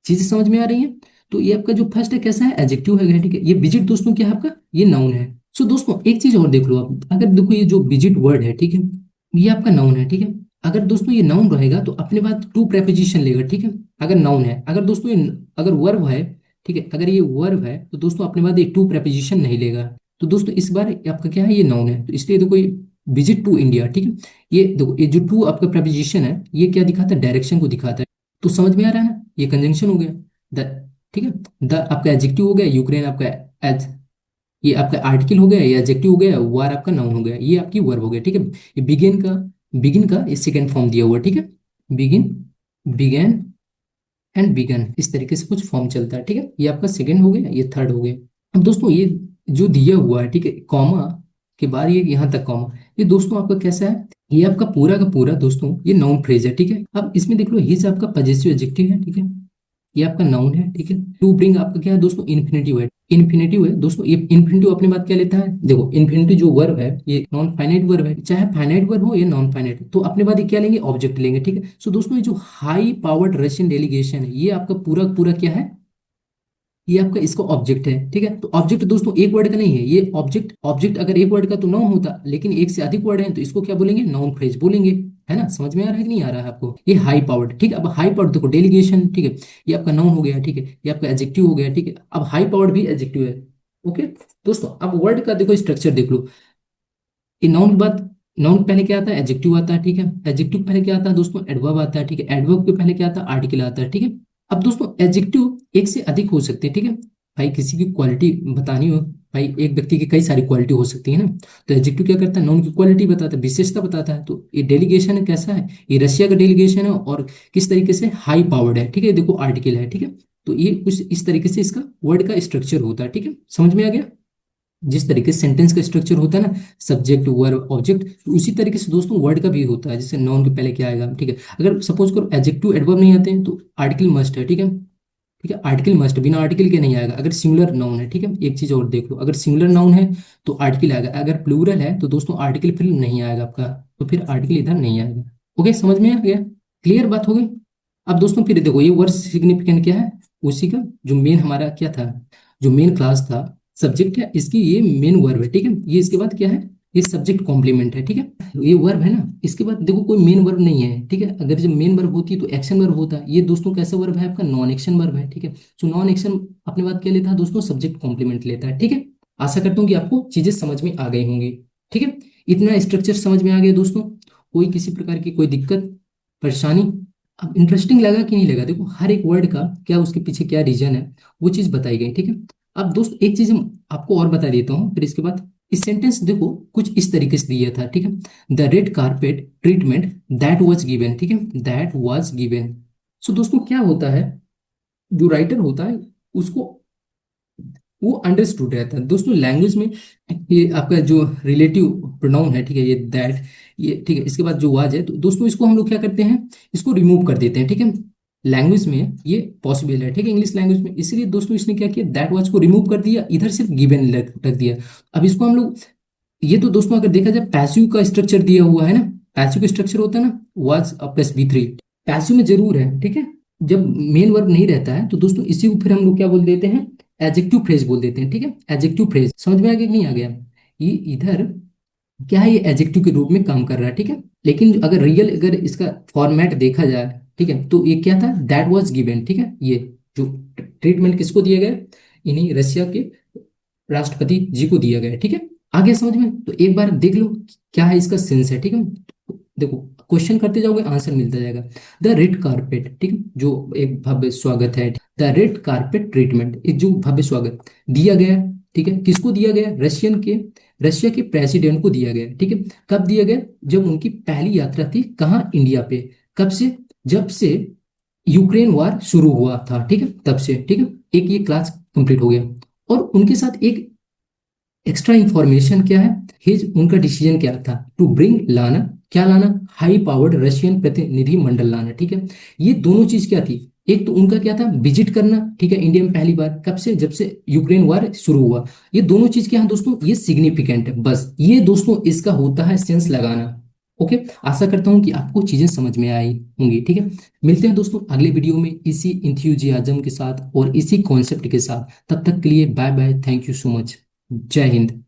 चीजें समझ में आ रही हैं। तो ये आपका जो फर्स्ट है कैसा है, एडजेक्टिव है, ठीक है। ये विजिट दोस्तों क्या है आपका, ये नाउन है। सो दोस्तों एक चीज और देख लो आप, अगर देखो ये जो विजिट वर्ड है, ठीक है, ये आपका नाउन है, ठीक है। अगर दोस्तों ये नाउन रहेगा तो अपने बाद टू प्रेपोजिशन लेगा, ठीक है, अगर नाउन है। अगर दोस्तों ये अगर वर्ब है, ठीक है, अगर ये वर्ब है तो दोस्तों अपने बाद ये टू प्रेपोजिशन नहीं लेगा। तो दोस्तों इस बार आपका क्या है, ये नाउन है, तो इसलिए देखो ये विजिट टू इंडिया, ठीक है। ये देखो ये जो टू आपका प्रेपोजिशन है, ये क्या दिखाता है, डायरेक्शन को दिखाता है। तो समझ में आ रहा है ना, ये कंजंक्शन हो गया द, ठीक है। द आपका एडजेक्टिव हो गया, यूक्रेन आपका एज, ये आपका आर्टिकल हो गया, ये एडजेक्टिव हो गया, वार आपका नाउन हो गया, ये आपकी वर्ब हो गया, ठीक है। ये बिगिन का ये सेकंड फॉर्म दिया हुआ, ठीक है। बिगिन, बिगेन एंड बिगन, इस तरीके से कुछ फॉर्म चलता है, ठीक है। ये आपका सेकंड हो गया, ये थर्ड हो गया। अब दोस्तों ये जो दिया हुआ है, ठीक है, कॉमा के बाद ये यहाँ तक कॉमा, ये दोस्तों आपका कैसा है, ये आपका पूरा का पूरा दोस्तों ये नाउन फ्रेज है, ठीक है। अब इसमें देख लो, हिज आपका पजेसिव एडजेक्टिव है, ठीक है, ये आपका नाउन है, ठीक है। टू ब्रिंग आपका क्या है दोस्तों, इन्फिनेटिव है, इन्फिनेटिव है दोस्तों। ये इन्फिनेटिव अपने बात क्या लेता है, देखो इन्फिनेटिव जो वर्ब है ये नॉन फाइनाइट वर्ब है, चाहे फाइनाइट वर्ब हो या नॉन फाइनाइट, तो अपने बात ये क्या लेंगे, ऑब्जेक्ट लेंगे, ठीक है। सो दोस्तों ये जो हाई पावर्ड रशियन डेलीगेशन है, ये आपका पूरा पूरा क्या है, ये आपका इसका ऑब्जेक्ट है, ठीक है। तो ऑब्जेक्ट दोस्तों एक वर्ड का नहीं है, ये ऑब्जेक्ट, ऑब्जेक्ट अगर एक वर्ड का तो नाउन होता, लेकिन एक से अधिक वर्ड है तो इसको क्या बोलेंगे, नाउन फ्रेज बोलेंगे, है ना। समझ में आ रहा है कि नहीं आ रहा है आपको, ये हाई पावर्ड, ठीक है। अब हाई पावर्ड देखो डेलीगेशन, ठीक है, ये आपका नाउन हो गया, ठीक है, ये आपका एडजेक्टिव हो गया, ठीक है। अब हाई पावर्ड भी एडजेक्टिव है, ओके। दोस्तों अब वर्ड का देखो स्ट्रक्चर देख लो, ये नाउन के बाद, नाउन पहले क्या आता है, एडजेक्टिव आता है, ठीक है। एडजेक्टिव पहले क्या आता है दोस्तों, एडवर्ब आता है, ठीक है। एडवर्ब के पहले क्या आता है, आर्टिकल आता है, ठीक है। अब दोस्तों एडजेक्टिव एक से अधिक हो सकते हैं, ठीक है। भाई किसी की क्वालिटी बतानी हो, भाई एक व्यक्ति की कई सारी क्वालिटी हो सकती है ना, तो एडजेक्टिव क्या करता है, नाउन की क्वालिटी बताता है, विशेषता बताता है। तो ये डेलीगेशन कैसा है, ये रशिया का डेलीगेशन है, और किस तरीके से हाई पावर्ड है, ठीक है। देखो आर्टिकल है, ठीक है। तो ये कुछ इस तरीके से इसका वर्ड का स्ट्रक्चर होता है, ठीक है। समझ में आ गया, जिस तरीके से सेंटेंस का स्ट्रक्चर होता है ना, सब्जेक्ट वर्ब ऑब्जेक्ट, तो उसी तरीके से दोस्तों वर्ड का भी होता है। जैसे नाउन के पहले क्या आएगा, ठीक है। अगर सपोज करो एडजेक्टिव एडवर्ब नहीं आते हैं तो आर्टिकल मस्ट है, ठीक है, ठीक है। आर्टिकल मस्ट, बिना आर्टिकल के नहीं आएगा। अगर सिंगुलर नाउन है, ठीक है, एक चीज और देख लो, अगर सिंगुलर नाउन है तो आर्टिकल आएगा, अगर प्लूरल है तो दोस्तों आर्टिकल फिर नहीं आएगा आपका, तो फिर आर्टिकल इधर नहीं आएगा। ओके, समझ में आ गया। क्लियर बात हो गई। अब दोस्तों फिर देखो ये वर्ड सिग्निफिकेंट क्या है, उसी का जो मेन हमारा क्या था, जो मेन क्लास था, सब्जेक्ट है, इसकी ये मेन वर्ब है, ठीक है। ये इसके बाद क्या है, ये सब्जेक्ट कॉम्प्लीमेंट है, ठीक है। ये वर्ब है ना, इसके बाद देखो कोई मेन वर्ब नहीं है, ठीक है। अगर जब मेन वर्ब होती है तो एक्शन वर्ब होता है। ये दोस्तों कैसा वर्ब है आपका, नॉन एक्शन वर्ब है, ठीक है। तो नॉन एक्शन अपने बात क्या लेता है दोस्तों, सब्जेक्ट कॉम्प्लीमेंट लेता है, ठीक है। आशा करता हूँ कि आपको चीजें समझ में आ गई होंगी, ठीक है। इतना स्ट्रक्चर समझ में आ गया दोस्तों, कोई किसी प्रकार की कोई दिक्कत परेशानी। अब इंटरेस्टिंग लगा कि नहीं लगा, देखो हर एक वर्ड का क्या उसके पीछे क्या रीजन है वो चीज बताई गई, ठीक है। अब दोस्त एक चीज हम आपको और बता देता हूँ, फिर इसके बाद इस सेंटेंस देखो कुछ इस तरीके से दिया था, ठीक है। The red carpet treatment that was given, ठीक है, दैट वाज गिवन। सो दोस्तों क्या होता है, जो राइटर होता है उसको वो अंडरस्टूड रहता है दोस्तों लैंग्वेज में। ये आपका जो रिलेटिव प्रोनाउन है, ठीक है, ये दैट, ये ठीक है, इसके बाद जो वाज है, तो दोस्तों इसको हम लोग क्या करते हैं, इसको रिमूव कर देते हैं, ठीक है। लैंग्वेज में ये पॉसिबल है, ठीक है, इंग्लिश लैंग्वेज में। इसलिए दोस्तों इसने क्या किया, दैट वाज को रिमूव कर दिया, इधर सिर्फ गिवन रख दिया। अब इसको हम लोग, ये तो दोस्तों अगर देखा जाए पैसिव का स्ट्रक्चर दिया हुआ है ना, पैसिव का स्ट्रक्चर होता है ना, was plus be three, passive में जरूर है, ठीक है। जब मेन वर्ब नहीं रहता है तो दोस्तों इसी को फिर हम लोग क्या बोल देते हैं, एडजेक्टिव फ्रेज बोल देते हैं, ठीक है। एडजेक्टिव फ्रेज समझ में आ गया कि नहीं आ गया, ये इधर क्या है, ये एडजेक्टिव के रूप में काम कर रहा है, ठीक है। लेकिन अगर रियल अगर इसका फॉर्मेट देखा जाए, ठीक है, तो ये क्या था, दैट वाज गिवन, ठीक है। ये जो ट्रीटमेंट किसको दिया गया, इन्हीं रशिया के राष्ट्रपति जी को दिया गया है, ठीक है। आगे समझ में, तो एक बार देख लो क्या है इसका सेंस है, ठीक है। देखो क्वेश्चन करते जाओगे आंसर मिलता जाएगा। द रेड कारपेट, ठीक है, जो एक भव्य स्वागत है, द रेड कारपेट ट्रीटमेंट, एक जो भव्य स्वागत दिया गया, ठीक है, किसको दिया गया, रशिया के प्रेसिडेंट को दिया गया, ठीक है। कब दिया गया, जब उनकी पहली यात्रा थी कहाँ, इंडिया पे। कब से, जब से यूक्रेन वार शुरू हुआ था, ठीक है, तब से, ठीक है। एक ये क्लास कंप्लीट हो गया, और उनके साथ एक एक्स्ट्रा इंफॉर्मेशन क्या है, हिज उनका डिसीजन क्या था, टू ब्रिंग लाना, क्या लाना, हाई पावर्ड रशियन प्रतिनिधि मंडल लाना, ठीक है। ये दोनों चीज क्या थी, एक तो उनका क्या था, विजिट करना, ठीक है, इंडिया में पहली बार, कब से, जब से यूक्रेन वार शुरू हुआ। ये दोनों चीज क्या है दोस्तों, ये सिग्निफिकेंट है, बस ये दोस्तों इसका होता है सेंस लगाना। ओके, आशा करता हूं कि आपको चीजें समझ में आई होंगी, ठीक है। मिलते हैं दोस्तों अगले वीडियो में इसी इंथ्यूजियाज्म के साथ और इसी कॉन्सेप्ट के साथ। तब तक के लिए bye bye, thank you so much, जय हिंद।